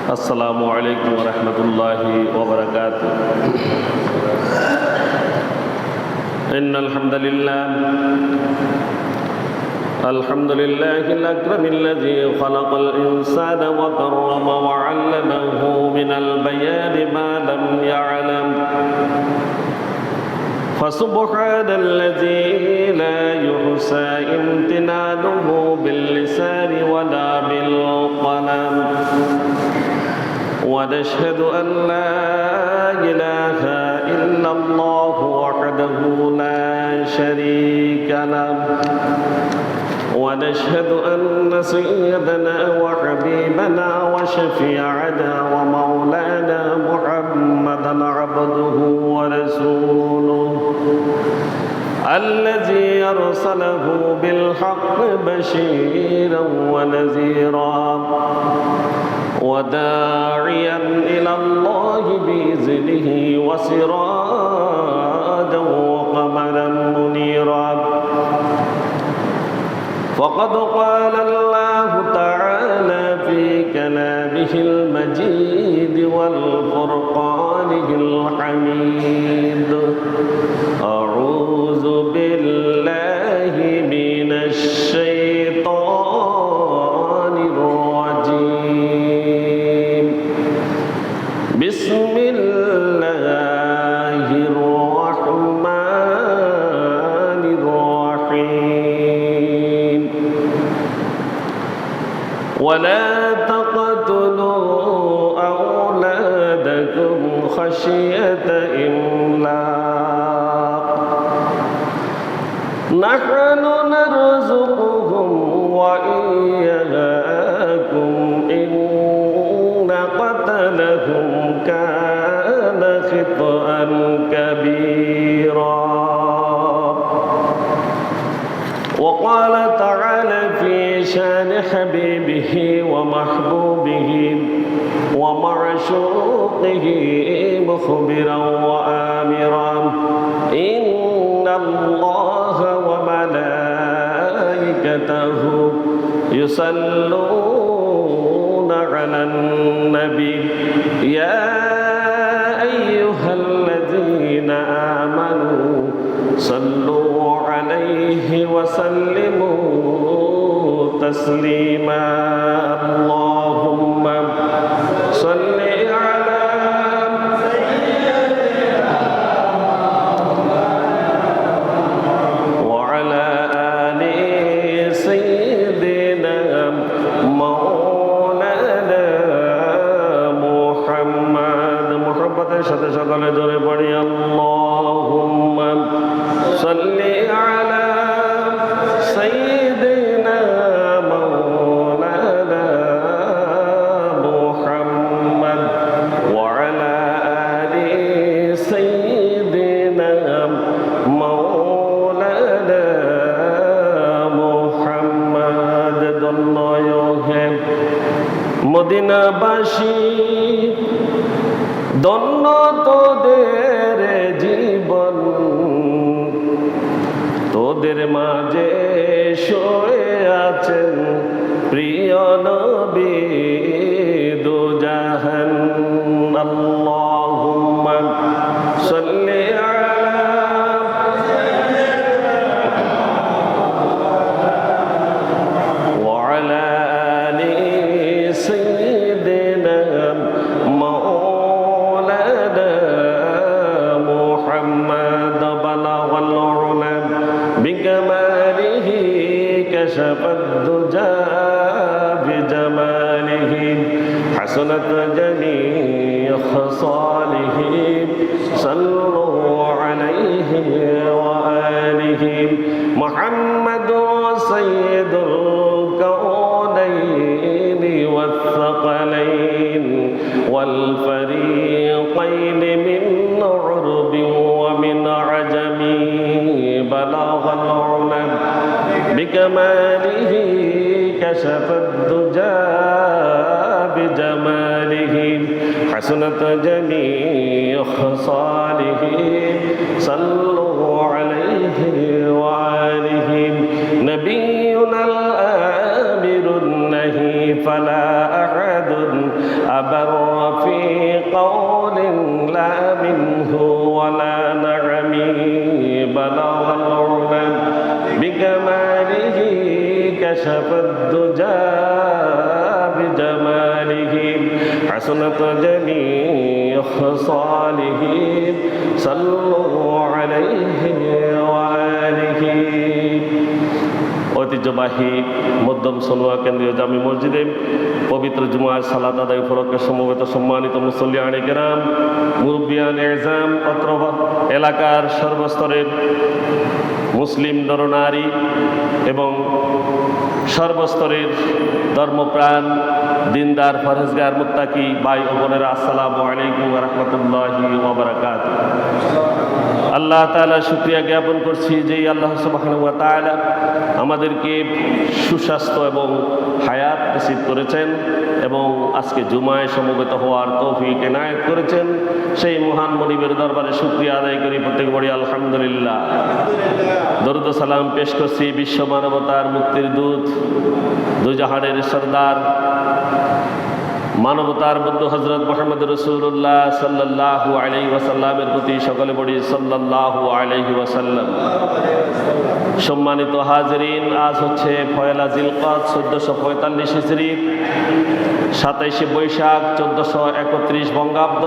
আসসালামু আলাইকুম ওয়া রাহমাতুল্লাহি ওয়া বারাকাতুহু। ইন্নাল হামদালিল্লাহ আলহামদুলিল্লাহিল আকরামিল্লাযী খালাকাল ইনসানা ওয়া কাররামা ওয়া 'allamahu মিনাল বায়ানি মা লাম ইয়া'লাম। فسبحان الذي لا يحصى امتنانه باللسان ولا بالقلم، ونشهد أن لا إله إلا الله وحده لا شريك له، ونشهد أن سيدنا وحبيبنا وشفيعنا ومولانا محمدا عبده ورسوله الذي أرسله بالحق بشيرا ونذيرا وداعيا إلى الله بإذنه وسراجا وقمرا منيرا. فقد قال الله تعالى في كلامه المجيد والفرقانه الحميد: أعوذ بالله من الشيطان الرجيم. بسم الله الرحمن الرحيم. ولا تقتلوا أولادكم خشية إملاق، نحن نرزقهم وإياكم إن قتلهم كان خطأ كبيرا. وقال تعالى في شان حبيبه ومحبوبه ومعشوقه مخبرا وآمرا: إن الله وملائكته يصلون على النبي يا أيها الذين آمنوا صلوا عليه وسلموا تسليما. اللهم صل على سيدنا وعلى آل سيدنا مولانا محمد. محبতের সাথে সকালে জোরে পড়ি আল্লাহুম্মা সাল্লি আলা সাইয়্যিদিনা মাওলানা মুহাম্মদ ওয়া আলা আলি সাইয়্যিদিনা মাওলানা মুহাম্মদ। দোলয় হে মদিনাবাসী, ধন্য তোদের জীবন, তোদের মাঝে শুয়ে আছেন প্রিয় নবী দুজাহান। আল্লাহুম্মা সাল্লি আলা ওয়া আলা আলি সাইয়্যিদিনা মাওলানা মুহাম্মদ। বালাগাল উলা বিকামালিহি কাশাফাদ দুজা বিজামালিহি হাসানাত জামিউ খাসালিহি সাল্লু আলাইহি ওয়া আলিহি। মুহাম্মাদুর সাইয়্যিদুল কাউনাইনি ওয়াস সাকালাইন ওয়াল ফারিকাইন মিন উরবি ওয়া মিন আজামি। বালাগাল উলা বিকামালিহি কাশাফাদ দুজা বিজামালিহি হাসানাত জামিউ খাসালিহি সাল্লু আলাইহি ওয়া আলিহি। নবিয়ুনাল আমিরুন নাহিদ فلا أحد أبر في قول لا منه ولا نعمي بلغ العلا بكماله كشف الدجى بجماله حسنت جميع خصاله صلوا عليه وآله। ঐতিহ্যবাহী মধ্যম সনোয়া কেন্দ্রীয় জামি মসজিদে পবিত্র জুমার সালাত আদায় উপলক্ষে সমবেত সম্মানিত মুসল্লিয়ানে কেরাম, মুরব্বিয়ান এজাম, অত্র এলাকার সর্বস্তরের মুসলিম নরনারী এবং সর্বস্তরের ধর্মপ্রাণ দিনদার ফরহেজগার মুত্তাকি ভাই ও বোনেরা, আসসালামু আলাইকুম ওয়া রাহমাতুল্লাহি ওয়া বারাকাতুহু। আল্লাহ তাআলা শুকরিয়া জ্ঞাপন করছি যে আল্লাহ সুবহানাহু ওয়া তাআলা আমাদেরকে সুস্বাস্থ্য এবং হায়াত নসিব করেছেন এবং আজকে জুমায় সমবেত হওয়ার তৌফিক এনায়েত করেছেন। সেই মহান মনিবের দরবারে শুকরিয়া আদায় করি, প্রত্যেক বড়ি আলহামদুলিল্লাহ। দরুদ ও সালাম পেশ করছি বিশ্ব মানবতার মুক্তির দূত, দুজাহানের সরদার, মানবতার বন্ধু হযরত মুহাম্মদ রাসূলুল্লাহ সাল্লাল্লাহু আলাইহি ওয়াসাল্লামের প্রতি সকলে বলি সাল্লাল্লাহু আলাইহি ওয়াসাল্লাম। সম্মানিত হাজিরিন, আজ হচ্ছে পয়লা জিলকদ 1445 হিজরি, 27 বৈশাখ 1431 বঙ্গাব্দ,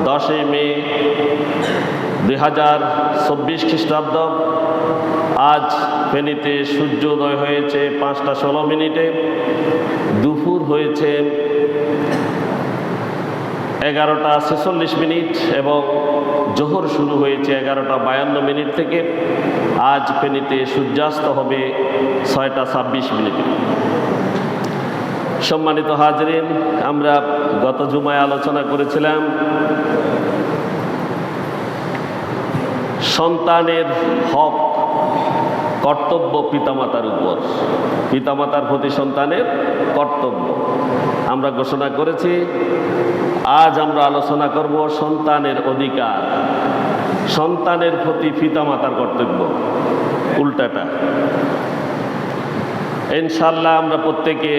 10 মে 2024 খ্রিস্টাব্দ। আজ ফেনীতে সূর্যোদয় হয়েছে 5টা 16 মিনিটে, দুপুর হয়েছে 11টা 46 মিনিট এবং জোহর শুরু হয়েছে 11টা 52 মিনিট থেকে। আজ ফেনীতে সূর্যাস্ত হবে 6টা 26 মিনিটে। সম্মানিত হাজিরিন, আমরা গত জুমায় আলোচনা করেছিলাম সন্তানের হক, কর্তব্য পিতামাতার উপর, পিতামাতার প্রতি সন্তানের কর্তব্য আমরা ঘোষণা করেছি। আজ আমরা আলোচনা করব সন্তানের অধিকার, সন্তানের প্রতি পিতামাতার কর্তব্য, উল্টাটা। ইনশাআল্লাহ আমরা প্রত্যেকে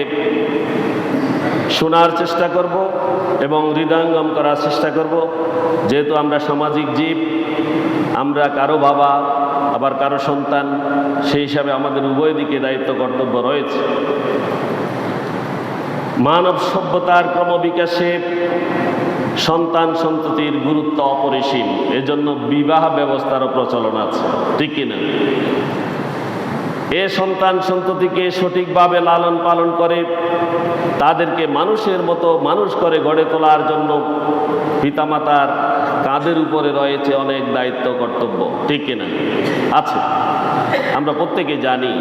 শোনার চেষ্টা করব এবং হৃদয়ঙ্গম করার চেষ্টা করব। যেহেতু আমরা সামাজিক জীব, আমরা কারো বাবা আবার কারো সন্তান, সেই হিসাবে আমাদের উভয় দিকে দায়িত্ব কর্তব্য রয়েছে। মানব সভ্যতার ক্রমবিকাশে সন্তান সন্ততির গুরুত্ব অপরিসীম, এজন্য বিবাহ ব্যবস্থারও প্রচলন আছে, ঠিক কিনা? এ সন্তান সন্ততিকে সঠিকভাবে লালন পালন করে তাদেরকে মানুষের মতো মানুষ করে গড়ে তোলার জন্য পিতামাতার কাঁধের উপরে রয়েছে অনেক দায়িত্ব কর্তব্য, ঠিক কিনা? আছে, আমরা প্রত্যেকে জানি।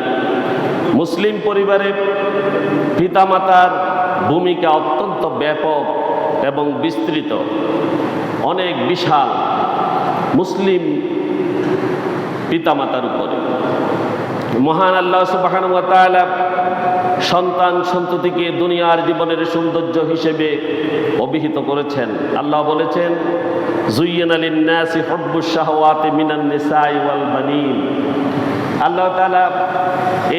মুসলিম পরিবারে পিতামাতার ভূমিকা অত্যন্ত ব্যাপক এবং বিস্তৃত, অনেক বিশাল মুসলিম পিতামাতার উপরে। মহান আল্লাহ সুবহানাহু ওয়া তাআলা সন্তান সন্ততিকে দুনিয়ার জীবনের সৌন্দর্য হিসেবে অভিহিত করেছেন। আল্লাহ বলেছেন, যুয়্যিনা লিন-নাসি হুব্বুশ শাহাওয়াতি মিনান নিসাই ওয়াল বানিন। আল্লাহ তাআলা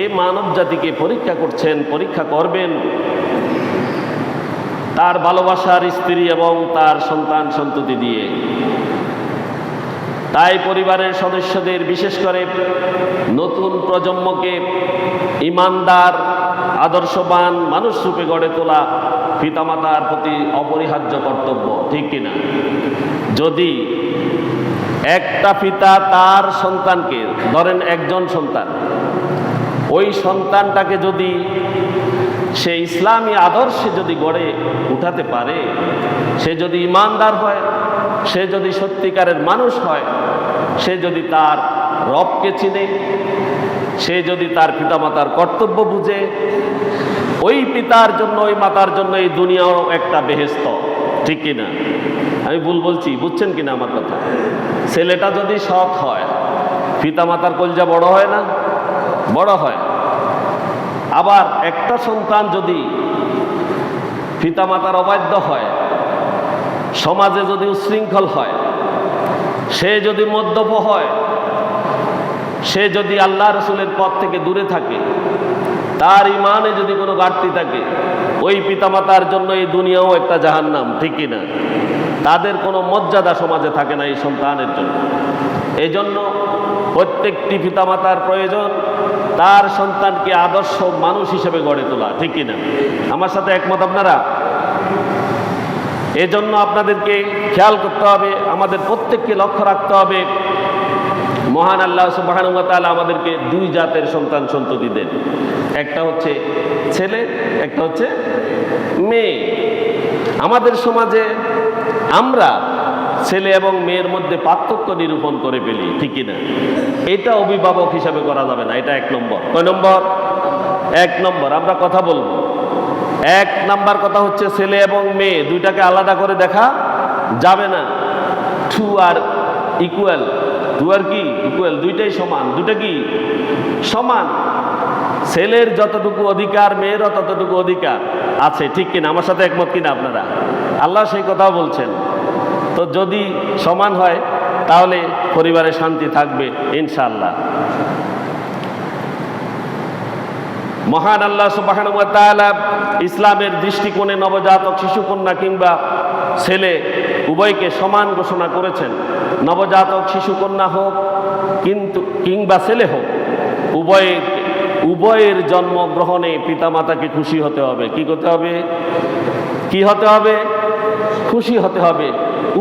এই মানব জাতিকে পরীক্ষা করছেন, পরীক্ষা করবেন তার ভালোবাসার স্ত্রী এবং তার সন্তান সন্ততি দিয়ে। তাই পরিবারের সদস্যদের, বিশেষ করে নতুন প্রজন্মকে ইমানদার, আদর্শবান মানুষ রূপে গড়ে তোলা পিতামাতার প্রতি অপরিহার্য কর্তব্য, ঠিক কিনা? যদি একটা পিতা তার সন্তানকে, ধরেন একজন সন্তান, ওই সন্তানটাকে যদি সে ইসলামী আদর্শে যদি গড়ে উঠাতে পারে, সে যদি ইমানদার হয়, সে যদি সত্যিকারের মানুষ হয়, সে যদি তার রবকে চিনে, সে যদি তার পিতামাতার কর্তব্য বুঝে, ওই পিতার জন্য, ওই মাতার জন্য এই দুনিয়াও একটা বেহেশত, ঠিক কিনা? আমি ভুল বলছি, বুঝছেন কিনা আমার কথা? ছেলেটা যদি সৎ হয়, পিতামাতার কলজা বড় হয় না? বড় হয়। আবার একটা সন্তান যদি পিতামাতার অবাধ্য হয়, সমাজে যদি উচ্ছৃঙ্খল হয়, সে যদি মদ্যপ হয়, সে যদি আল্লাহ রসুলের পথ থেকে দূরে থাকে, তার ইমানে যদি কোনো ঘাটতি থাকে, ওই পিতামাতার জন্য এই দুনিয়াও একটা জাহান্নাম, ঠিক কিনা? তাদের কোনো মর্যাদা সমাজে থাকে না এই সন্তানের জন্য। এই জন্য প্রত্যেকটি পিতামাতার প্রয়োজন তার সন্তানকে আদর্শ মানুষ হিসেবে গড়ে তোলা, ঠিক কিনা? আমার সাথে একমত আপনারা? এজন্য আপনাদেরকে খেয়াল করতে হবে, আমাদের প্রত্যেককে লক্ষ্য রাখতে হবে, মহান আল্লাহ সুবহানাহু ওয়া তাআলা আমাদেরকে দুই জাতের সন্তান সন্ততি দেন। একটা হচ্ছে ছেলে, একটা হচ্ছে মেয়ে। আমাদের সমাজে আমরা ছেলে এবং মেয়ের মধ্যে পার্থক্য নিরূপণ করে ফেলি, ঠিক কিনা? এটা অভিভাবক হিসাবে করা যাবে না। এটা এক নম্বর। কয় নম্বর? এক নম্বর। আমরা কথা বলবো। এক নাম্বার কথা হচ্ছে ছেলে এবং মেয়ে দুইটাকে আলাদা করে দেখা যাবে না। টু আর ইকুয়াল, টু আর কি ইকুয়াল, দুইটাই সমান। দুইটা কি সমান। ছেলের যতটুকু অধিকার মেয়েরও ততটুকু অধিকার আছে, ঠিক কিনা? আমার সাথে একমত কিনা আপনারা? আল্লাহ সেই কথা বলছেন। তো যদি সমান হয় তাহলে পরিবারে শান্তি থাকবে ইনশাআল্লাহ। মহান আল্লাহ সুবহানাহু ওয়া তাআলা ইসলামের দৃষ্টিকোণে নবজাতক শিশুকন্যা কিংবা ছেলে উভয়কে সমান ঘোষণা করেছেন। নবজাতক শিশুকন্যা হোক কিংবা ছেলে হোক, উভয়ের জন্মগ্রহণে পিতামাতাকে খুশি হতে হবে। কি করতে হবে? কি হতে হবে? খুশি হতে হবে।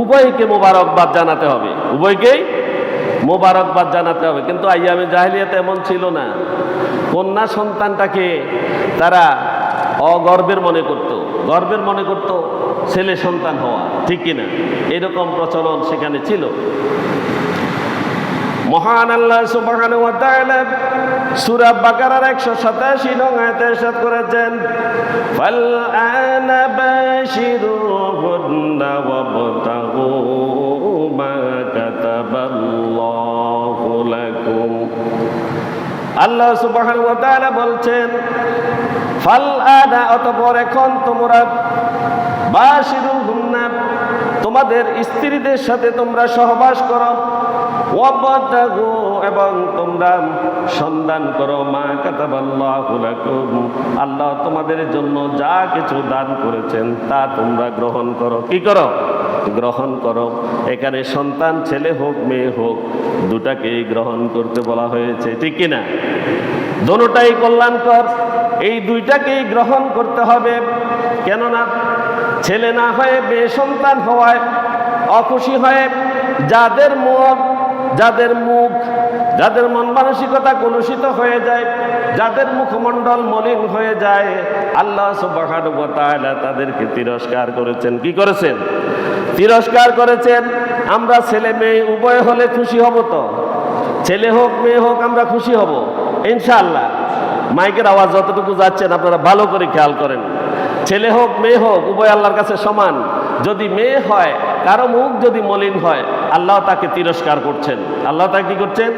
উভয়কে মোবারকবাদ জানাতে হবে। উভয়কেই মোবারকবাদ জানাতে হবে। কিন্তু আইয়ামে জাহেলিয়াতে এমন ছিল না। কন্যা সন্তানটাকে তারা অগর্বের মনে করত, গর্বের মনে করত ছেলে সন্তান হওয়া, ঠিক কিনা? এরকম প্রচলন সেখানে ছিল। মহান আল্লাহ সুবহানাহু ওয়া তাআলা সূরা বাকারার 187 নং আয়াতে ইরশাদ করেছেন, ফাল আনা বাশিরুহুন্না ওয়াবতাগু মা কাতাবাল্লাহু লাকুম। আল্লাহ সুবহানাহু ওয়া তাআলা বলছেন, ফাল আনা, অতঃপর এখন তোমরা, বাশিরুহুন্না, তোমাদের স্ত্রীদের সাথে তোমরা সহবাস করো, ওয়াবতাগু, এবং তোমরা সন্ধান করো, মা কাতাবাল্লাহু লাকুম, আল্লাহ তোমাদের জন্য যা কিছু দান করেছেন তা তোমরা গ্রহণ করো। কি করো? গ্রহণ করো। এখানে সন্তান ছেলে হোক মেয়ে হোক দুটাকেই গ্রহণ করতে বলা হয়েছে, ঠিক কিনা? দোনোটাই কল্যাণকর, এই দুইটাকেই গ্রহণ করতে হবে। কেননা ছেলে না হয়ে মেয়ে সন্তান হওয়ায় অখুশি হয়ে যাদের মুখ, যাদের মন মানসিকতা কলুষিত হয়ে যায়, যাদের মুখমণ্ডল মলিন হয়ে যায়, আল্লাহ সুবহানাহু ওয়া তাআলা তাদেরকে তিরস্কার করেছেন। কি করেছেন? তিরস্কার করেছেন। আমরা ছেলে মেয়ে উভয় হলে খুশি হব তো? ছেলে হোক মেয়ে হোক আমরা খুশি হব ইনশাআল্লাহ। মাইকের আওয়াজ যতটুকু যাচ্ছেন আপনারা ভালো করে খেয়াল করেন। ছেলে হোক মেয়ে হোক উভয় আল্লাহর কাছে সমান। যদি মেয়ে হয়, কারো মুখ যদি মলিন হয়, আল্লাহ তাকে তিরস্কার করছেন। আল্লাহ তাকে কি করছেন?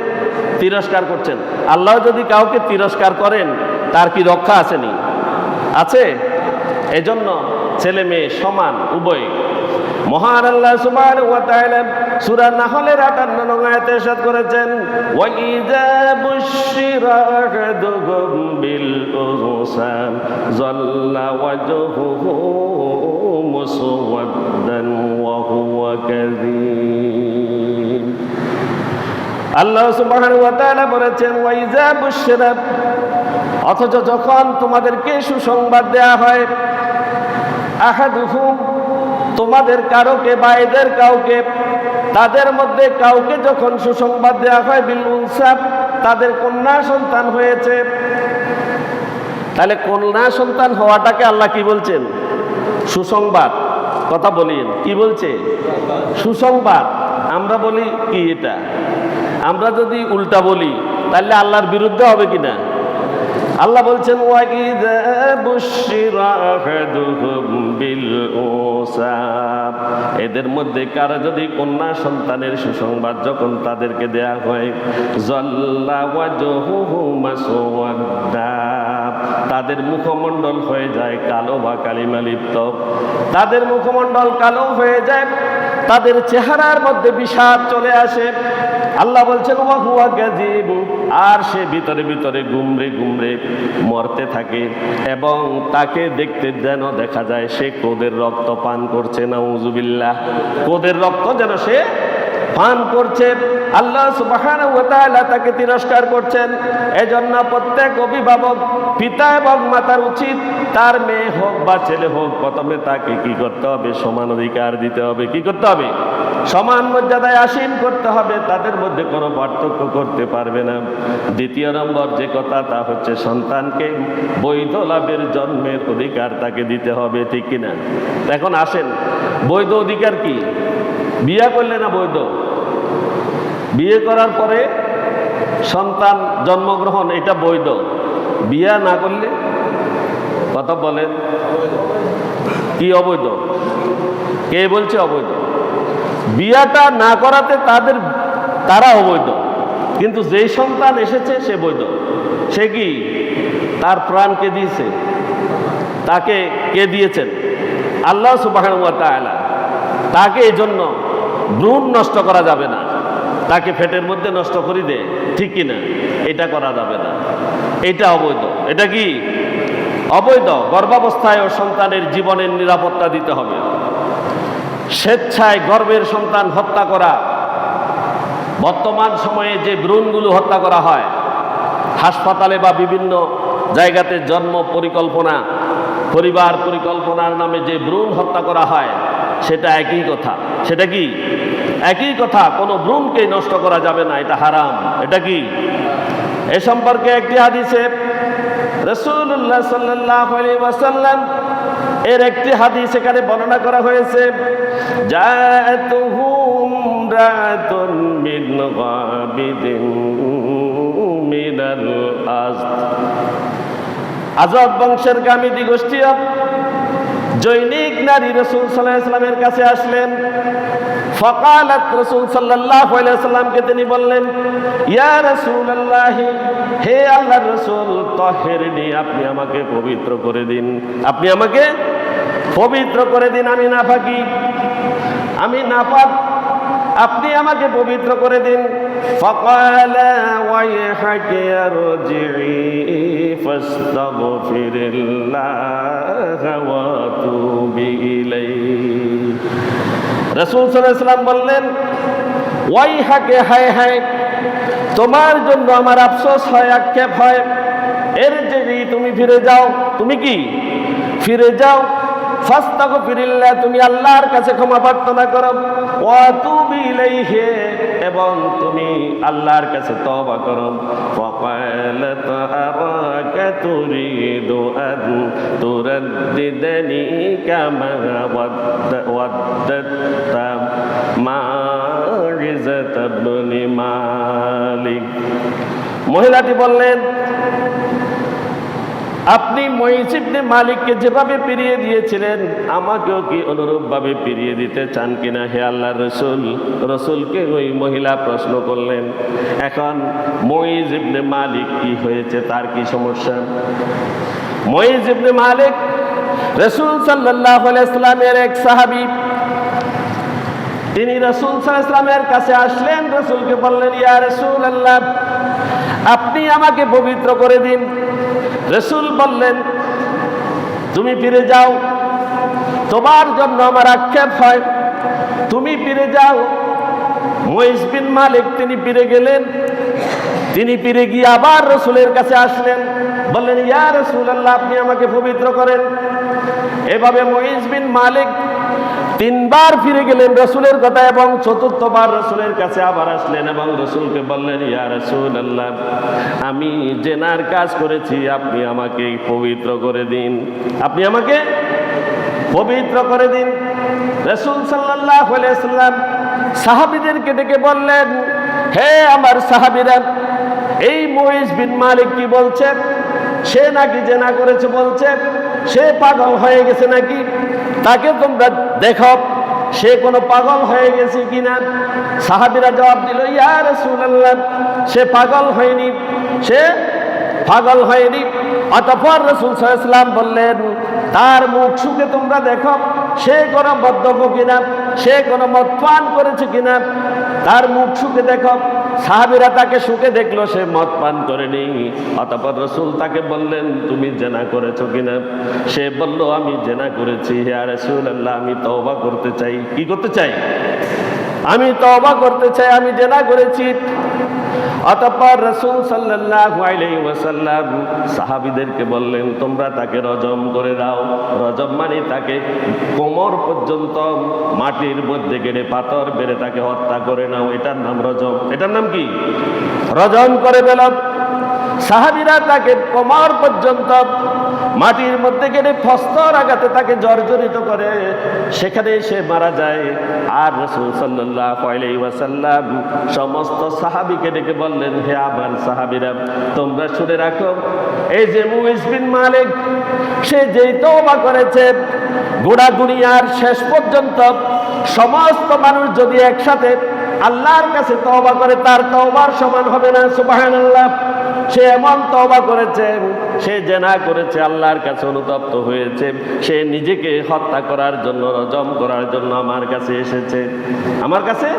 তিরস্কার করছেন। আল্লাহ যদি কাউকে তিরস্কার করেন তার কি রক্ষা আসেনি? আছে। এজন্য ছেলে মেয়ে সমান উভয়। মহান আল্লাহ সুবহানাহু ওয়া তাআলা সূরা নাহলের 58 নং আয়াতে ইরশাদ করেছেন, ওয়া ইযা বুশিরা আহাদুহুম বিল উনসা যাল্লা ওয়াজহুহু মুসওয়াদ্দান ওয়া হুয়া কাযীম। আল্লাহ সুবহানাহু ওয়া তাআলা বলেছেন, ওয়া ইযা বুশিরা, অথচ যখন তোমাদেরকে সুসংবাদ দেয়া হয়, আহাদুহুম, তোমাদের কারোকে বা এদের কাউকে, তাদের মধ্যে কাউকে যখন সুসংবাদ দেওয়া হয়, বিল উনসা, তাদের কন্যা সন্তান হয়েছে। তাহলে কন্যা সন্তান হওয়াটাকে আল্লাহ কি বলছেন? সুসংবাদ। কথা বলিন, কি বলছে? সুসংবাদ। আমরা বলি কি এটা? আমরা যদি উল্টা বলি তাহলে আল্লাহর বিরুদ্ধে হবে কিনা? আল্লাহ বলছেন, ওয়া ইযা বুশিরা আহাদুহুম বিল উনসা, এদের মধ্যে কারো যদি কন্যা সন্তানের সুসংবাদ যখন তাদেরকে দেয়া হয়, যাল্লা ওয়াজহুহু মুসওয়াদ্দা, তাদের মুখমণ্ডল হয়ে যায় কালো বা কালিমা লিপ্ত। তাদের মুখমণ্ডল কালো হয়ে যায়, তাদের চেহারার মধ্যে বিষাদ চলে আসে, আল্লাহ বলছেন ওয়া হুয়া কাযীব, আর সে ভিতরে ভিতরে গুমরে গুমরে মরতে থাকে এবং তাকে দেখতে যেন দেখা যায় সে ক্রোধের রক্ত পান করছে। নাউযুবিল্লাহ, ক্রোধের রক্ত যেন সে পান করছে। আল্লাহ সুবহানাহু ওয়া তাআলা তাকে তিরস্কার করছেন। এজন্য প্রত্যেক অভিভাবক, পিতা এবং মাতার উচিত তার মেয়ে হোক বা ছেলে হোক, প্রথমে তাকে কি করতে হবে? সমান অধিকার দিতে হবে। কি করতে হবে? সমান মর্যাদায় আসীন করতে হবে, তাদের মধ্যে কোনো পার্থক্য করতে পারবে না। দ্বিতীয় নম্বর যে কথা, তা হচ্ছে সন্তানকে বৈধ লাভের জন্মের অধিকার তাকে দিতে হবে, ঠিক কিনা? এখন আসেন, বৈধ অধিকার কি? বিয়ে করলে না বৈধ? বিয়ে করার পরে সন্তান জন্মগ্রহণ, এটা বৈধ। বিয়ে না করলে, কথা বলেন, কি অবৈধ? কে বলছে অবৈধ? বিয়াটা না করাতে তারা অবৈধ, কিন্তু যেই সন্তান এসেছে সে বৈধ। সে কি? তার প্রাণ কে দিয়েছে? তাকে কে দিয়েছেন? আল্লাহ সুবহানাহু ওয়া তাআলা। তাকে এই জন্য ভ্রূণ নষ্ট করা যাবে না, তাকে পেটের মধ্যে নষ্ট করে দে, ঠিক কিনা? এটা করা যাবে না, এটা অবৈধ। এটা কি? অবৈধ। গর্ভাবস্থায় ও সন্তানের জীবনের নিরাপত্তা দিতে হবে। স্বেচ্ছায় গর্ভের সন্তান হত্যা করা, বর্তমান সময়ে যে ভ্রূণগুলো হত্যা করা হয় হাসপাতালে বা বিভিন্ন জায়গাতে, জন্ম পরিকল্পনা, পরিবার পরিকল্পনার নামে যে ভ্রূণ হত্যা করা হয়, সেটা একই কথা। সেটা কি? একই কথা। কোনো ভ্রূণকে নষ্ট করা যাবে না, এটা হারাম। এটা কি? এ সম্পর্কে একটি হাদিসে রাসূলুল্লাহ সাল্লাল্লাহু আলাইহি ওয়াসাল্লাম এর একটি হাদিস এখানে বর্ণনা করা হয়েছে। জাআতুহুম রাতুন মিন গাবিদিন মিনাল আজদ। আজব বংশের গামিদি গোষ্ঠী জৈনিক নারী রাসূল সাল্লাল্লাহু আলাইহি ওয়াসাল্লামের কাছে আসলেন। ফাকালাত, রাসূল সাল্লাল্লাহু আলাইহি ওয়াসাল্লামকে তিনি বললেন, ইয়া রাসূলুল্লাহ, হে আল্লাহর রাসূল, তাহিরনি, আপনি আমাকে পবিত্র করে দিন। আপনি আমাকে পবিত্র করে দিন, আমি নাপাকি, আমি নাপাক, আপনি আমাকে পবিত্র করে দিন। ফাকালা ওয়াইহাকি আরজিই ফাস্তাগফিরিল্লাহ ওয়া তুবি ইলাইহি। রাসূল সাল্লাল্লাহু আলাইহি ওয়াসাল্লাম বললেন, ওয়াইহাকে, হায় হায়, তোমার জন্য আমার আফসোস হয়, আক্ষেপ হয়। এর যে তুমি ফিরে যাও। তুমি কি? ফিরে যাও। ফাস্তাগফিরিল্লাহ, তুমি আল্লাহর কাছে ক্ষমা প্রার্থনা করো। ওয়া তুবি ইলাইহি, এবং তুমি আল্লাহর কাছে তওবা করো। ফাকালাত আরাকা তুরিদু আন তুরাদ্দিদানি কামা ওয়াদ্দাতা মাইজাত ইবনে মালিক। মহিলাটি বললেন, আপনি মুঈজ ইবনে মালিককে যেভাবে ফিরিয়ে দিয়েছিলেন, আমাকেও কি অনুরূপভাবে ফিরিয়ে দিতে চান কিনা হে আল্লাহর রাসূল? রাসূলকে ওই মহিলা প্রশ্ন করলেন। এখন মুঈজ ইবনে মালিক কি হয়েছে, তার কি সমস্যা? মুঈজ ইবনে মালিক রাসূল সাল্লাল্লাহু আলাইহি ওয়াসাল্লামের এক সাহাবী। তিনি রাসূল সাল্লাল্লাহু আলাইহি ওয়াসাল্লামের কাছে আসলেন, রাসূলকে বললেন, ইয়া রাসূলুল্লাহ, আপনি আমাকে পবিত্র করে দিন। রাসূল বললেন, তুমি ফিরে যাও, তোমার জন্য আমার আক্ষেপ হয়, তুমি ফিরে যাও। মুঈজ বিন মালিক তিনি ফিরে গেলেন। তিনি ফিরে গিয়ে আবার রাসূলের কাছে আসলেন, বললেন, ইয়া রাসূলুল্লাহ, আপনি আমাকে পবিত্র করেন। এভাবে মুঈজ বিন মালিক তিনবার ফিরে গেলেন রাসূলের কথা, এবং চতুর্থবার রাসূলের কাছে আবার আসলেন এবং রাসূলকে বললেন, ইয়া রাসূলুল্লাহ, আমি জেনার কাজ করেছি, আপনি আমাকে পবিত্র করে দিন, আপনি আমাকে পবিত্র করে দিন। রাসূল সাল্লাল্লাহু আলাইহি ওয়াসাল্লাম সাহাবীদেরকে ডেকে বললেন, হে আমার সাহাবীরা, এই মুঈজ বিন মালিক কি বলছে? সে নাকি জেনা করেছে বলছে, সে পাগল হয়ে গেছে নাকি? তাকে তোমরা দেখো, সে কোনো পাগল হয়ে গেছে কিনা। সাহাবীরা জবাব দিল, ইয়া রাসূলুল্লাহ, সে পাগল হয়নি, সে পাগল হয়নি। অতঃপর রাসূল সাল্লাল্লাহু আলাইহি ওয়াসাল্লাম বললেন, তার মুখ শুকে তোমরা দেখো, সে কোনো মদ্যপ কিনা, সে কোনো মদ পান করেছে কিনা, তার মুখ শুকে দেখো। সাহাবীরা তাকে সুখে দেখলো সে মদ পান করেনি। অতঃপর রাসূল তাকে বললেন, তুমি জেনা করেছো কিনা? সে বলল, আমি জেনা করেছি ইয়া রাসূলুল্লাহ, আমি তওবা করতে চাই। কি করতে চাই? আমি তওবা করতে চাই, আমি জেনা করেছি। অতঃপর রাসূল সাল্লাল্লাহু আলাইহি ওয়াসাল্লাম সাহাবীদেরকে বললেন, তোমরা তাকে রজম করে দাও। রজম মানে তাকে কোমর পর্যন্ত মাটির মধ্যে গেড়ে পাথর বেড়ে তাকে হত্যা করে নাও, এটার নাম রজম। এটার নাম কি? রজম করে ফেল। সাহাবীরা তাকে কোমর পর্যন্ত মাটির মধ্যে গেড়ে প্রস্তর আঘাতে তাকে জর্জরিত করে, সেখানে সে মারা যায়। আর রাসূল সাল্লাল্লাহু আলাইহি ওয়াসাল্লাম সমস্ত সাহাবীকে ডেকে বললেন, হে আমার সাহাবীরা, তোমরা শুনে রাখো, এই যে মুইজ বিন মালিক, সে যেই তওবা করেছে, গোটা দুনিয়ার শেষ পর্যন্ত সমস্ত মানুষ যদি একসাথে আল্লাহর কাছে তওবা করে, তার তওবার সমান হবে না। সুবহানাল্লাহ। সে এমন তওবা করেছে, সে জেনা করেছে, আল্লাহর কাছে অনুতপ্ত হয়েছে, সে নিজেকে হত্যা করার জন্য, রজম করার জন্য আমার কাছে এসেছে, আমার কাছে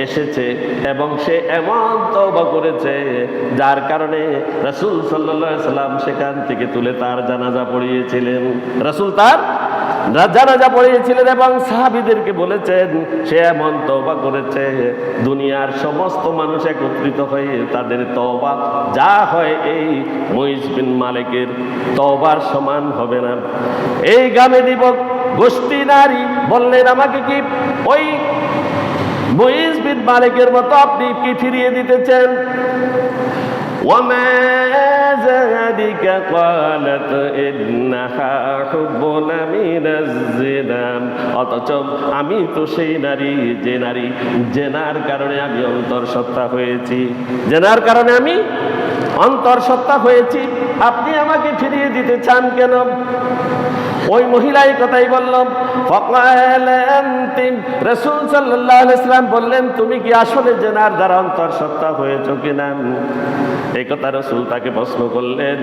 এসেছে। এবং সে এমন তওবা করেছে যার কারণে রাসূল সাল্লাল্লাহু আলাইহি সাল্লাম সেখান থেকে তুলে তার জানাজা পড়িয়েছিলেন। রাসূল তার জানাজা পড়িয়েছিলেন এবং সাহাবীদেরকে বলেছেন, সে এমন তওবা করেছে, দুনিয়ার সমস্ত মানুষ একত্রিত হয়ে তাদের তওবা যা হয় এই মুইজ বিন মালিকের তওবার সমান হবে না। এই গ্রামে যুবক গোষ্ঠী নারী বললেন, আমাকে কি ওই মুইজ বিন মালিকের মতো আপনি কি ফিরিয়ে দিতেছেন? وما ذلك قالت إنها حب من الزنا। অথচ আমি তো সেই নারী, যে নারী জেনার কারণে আমি অন্তঃসত্ত্বা হয়েছি, জেনার কারণে আমি অন্তঃসত্ত্বা হয়েছি, আপনি আমাকে ফিরিয়ে দিতে চান কেন? ওই মহিলাই কথাই বলল। রাসূল সাল্লাল্লাহু আলাইহি ওয়াসাল্লাম বললেন, তুমি কি আসলে জেনার দ্বারা অন্তঃসত্ত্বা হয়েছো কিনা? এই কথা রাসূল তাকে প্রশ্ন করলেন।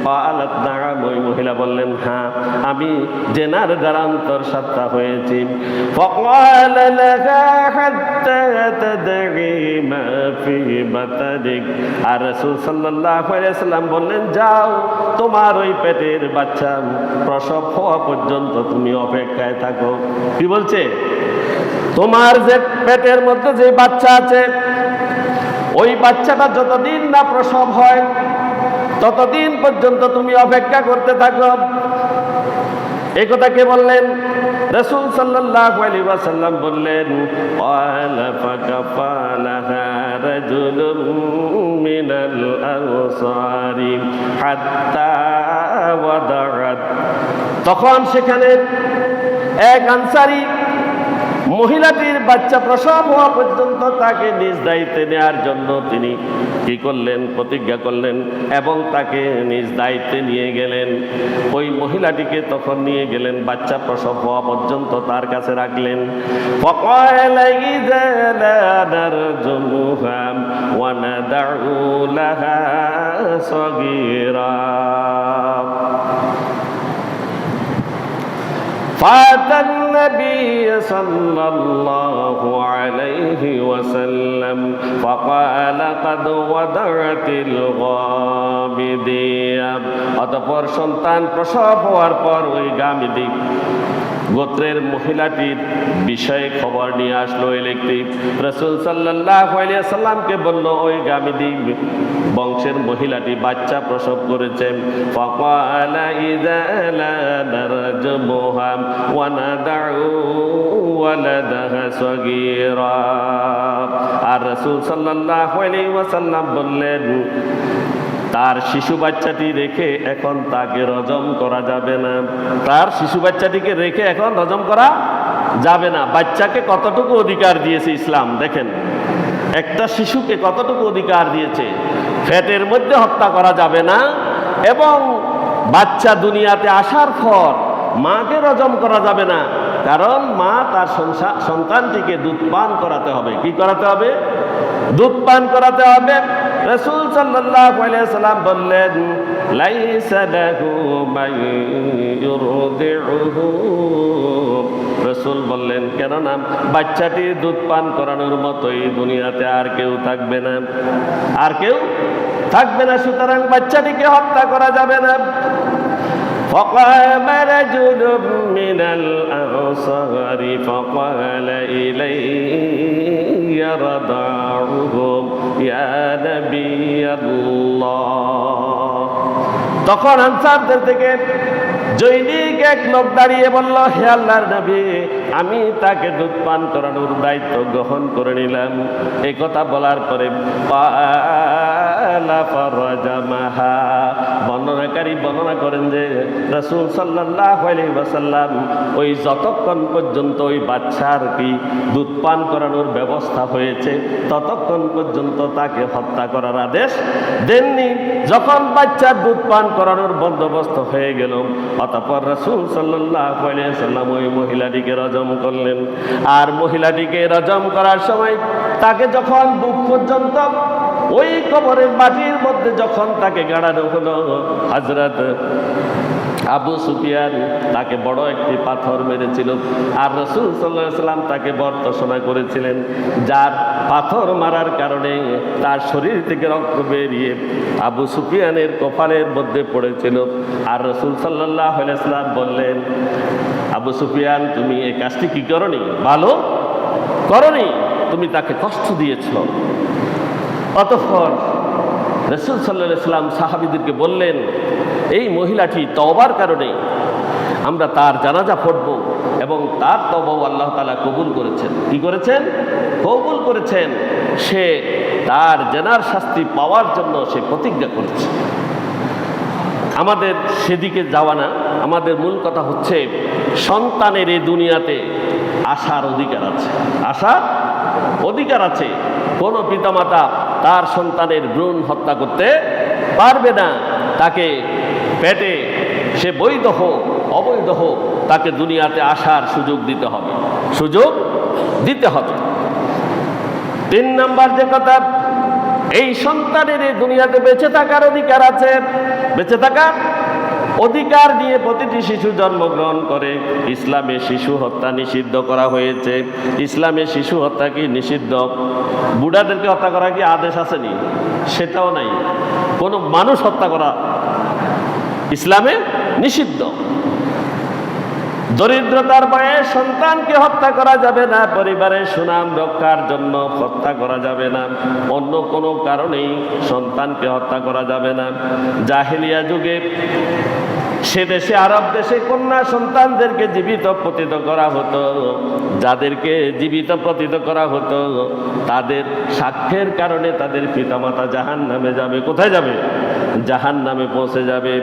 ক্বালাত নাআম, ওই মহিলা বললেন, হ্যাঁ, আমি জেনার দ্বারা অন্তঃসত্ত্বা হয়েছি। فقال لها حتى تدعي ما في بطنك। আর রাসূল সাল্লাল্লাহু আলাইহি ওয়াসাল্লাম বললেন, যাও, তোমার ওই পেটের বাচ্চা প্রসব হওয়া পর্যন্ত তুমি অপেক্ষায় থাকো। কি বলছে? তোমার যে পেটের মধ্যে যে বাচ্চা আছে, ওই বাচ্চাটা যতদিন না প্রসব হয় ততদিন পর্যন্ত তুমি অপেক্ষা করতে থাকো। এই কথা কে বললেন? রাসূল সাল্লাল্লাহু আলাইহি ওয়াসাল্লাম বললেন, ক্বালা ফাকাফালাহা রাজুলুম মিনাল আনসারি হাত্তা ওয়াদাআত। তখন সেখানে এক আনসারী মহিলাটির বাচ্চা প্রসব হওয়া পর্যন্ত তাকে নিজ দায়িত্বে নেওয়ার জন্য তিনি কি করলেন? প্রতিজ্ঞা করলেন এবং তাকে নিজ দায়িত্বে নিয়ে গেলেন। ওই মহিলাটিকে তখন নিয়ে গেলেন, বাচ্চা প্রসব হওয়া পর্যন্ত তার কাছে রাখলেন। ফাকালা ইযা লা নারজুমুহা ওয়া নাদউ লাহা সাগীরা। فأتى النبي صلى الله عليه وسلم فقال قد وضعت الغامدية। অতঃপর সন্তান প্রসব হওয়ার পর ওই গামিদী গোত্রের মহিলাটির বিষয়ে খবর নিয়ে আসলো এই ব্যক্তি। রাসূল সাল্লাল্লাহু আলাইহি ওয়াসাল্লামকে বলল, ওই গামিদী বংশের মহিলাটি বাচ্চা প্রসব করেছে। ফাকালা ইযা লা নারজুমুহা ওয়া নাদউ ওয়ালাদাহা সাগীরা। আর রাসূল সাল্লাল্লাহু আলাইহি ওয়াসাল্লাম বললেন, তার শিশু বাচ্চাটি রেখে এখন তাকে রজম করা যাবে না। তার শিশু বাচ্চাটিকে রেখে এখন রজম করা যাবে না। বাচ্চাকে কতটুকু অধিকার দিয়েছে ইসলাম দেখেন, একটা শিশুকে কতটুকু অধিকার দিয়েছে। পেটের মধ্যে হত্যা করা যাবে না এবং বাচ্চা দুনিয়াতে আসার পর মাকে রজম করা যাবে না, কারণ মা তার সন্তানটিকে দুধ পান করাতে হবে। কি করাতে হবে? দুধ পান করাতে হবে। রাসূল সাল্লাল্লাহু আলাইহি ওয়াসাল্লাম বললেন, লাইসা লাহু মান ইউরদিউহু। রাসূল বললেন, কেননা কেননা বাচ্চাটির দুধ পান করানোর মতোই দুনিয়াতে আর কেউ থাকবে না, আর কেউ থাকবে না। সুতরাং বাচ্চাটিকে হত্যা করা যাবে না। فقام رجل من الأنصار فقال إلي رضاعهم يا نبي الله। তখন আনসারদের থেকে জৈনিক এক লোক দাঁড়িয়ে বলল, হে আল্লাহর নবী, আমি তাকে দুধ পান করানোর দায়িত্ব গ্রহণ করে নিলাম। এই কথা বলার পরে বর্ণনাকারী বর্ণনা করেন যে রাসূল সাল্লাল্লাহু আলাইহি ওয়াসাল্লাম ওই যতক্ষণ পর্যন্ত ওই বাচ্চার কি দুধ পান করানোর ব্যবস্থা হয়েছে ততক্ষণ পর্যন্ত তাকে হত্যা করার আদেশ দেননি। যখন বাচ্চার দুধ পান করানোর বন্দোবস্ত হয়ে গেল, অতঃপর রাসূল সাল্লাল্লাহু আলাইহি ওয়াসাল্লাম ওই মহিলাটিকে রজম করলেন। আর মহিলাটিকে রজম করার সময় তাকে যখন বুক পর্যন্ত ওই কবরের মাটির মধ্যে যখন তাকে গাড়ানো হলো, হযরত আবু সুফিয়ান তাকে বড় একটি পাথর মেরেছিল। আর রাসূল সাল্লাল্লাহু আলাইহি ওয়াসাল্লাম তাকে বর্তসনা করেছিলেন, যার পাথর মারার কারণে তার শরীর থেকে রক্ত বেরিয়ে আবু সুফিয়ানের কপালের মধ্যে পড়েছিল। আর রাসূল সাল্লাল্লাহু আলাইহি ওয়াসাল্লাম বললেন, আবু সুফিয়ান, তুমি এই কাজটি কি করনি? ভালো করনি, তুমি তাকে কষ্ট দিয়েছ। অতঃপর রাসূল সাল্লাল্লাহু আলাইহি ওয়াসাল্লাম সাহাবীদেরকে বললেন, এই মহিলাটি তওবার কারণে আমরা তার জানাজা পড়ব এবং তার তওবাও আল্লাহ তাআলা কবুল করেছেন। কি করেছেন? কবুল করেছেন। সে তার জেনার শাস্তি পাওয়ার জন্য সে প্রতিজ্ঞা করেছে। আমাদের সেদিকে যাওয়া না, আমাদের মূল কথা হচ্ছে সন্তানের এই দুনিয়াতে আসার অধিকার আছে, আসার অধিকার আছে। কোনো পিতামাতা তার সন্তানের ভ্রূণ হত্যা করতে পারবে না। তাকে পেটে সে বৈধ হোক অবৈধ হোক, তাকে দুনিয়াতে আসার সুযোগ দিতে হবে, সুযোগ দিতে হবে। 3 নাম্বার যে কথা, এই সন্তানের এই দুনিয়াতে বেঁচে থাকার অধিকার আছে। বেঁচে থাকার অধিকার নিয়ে প্রতিটি শিশু জন্মগ্রহণ করে। ইসলামে শিশু হত্যা নিষিদ্ধ করা হয়েছে। ইসলামে শিশু হত্যা কি নিষিদ্ধ? বুড়াদেরকে হত্যা করা কি আদেশ আসেনি? সেটাও নাই। কোনো মানুষ হত্যা করা ইসলামে নিষিদ্ধ। দরিদ্রতার ভয়ে সন্তানকে হত্যা করা যাবে না, পরিবারের সুনাম রক্ষার জন্য হত্যা করা যাবে না, অন্য কোনো কারণেই সন্তানকে হত্যা করা যাবে না। জাহেলিয়া যুগে সে দেশে আরব দেশে কন্যা সন্তানদেরকে জীবিত পতিত করা হতো। যাদেরকে জীবিত পতিত করা হতো তাদের সাক্ষ্যের কারণে তাদের পিতামাতা জাহান্নামে যাবে। কোথায় যাবে? জাহান্নামে পৌঁছে যাবে।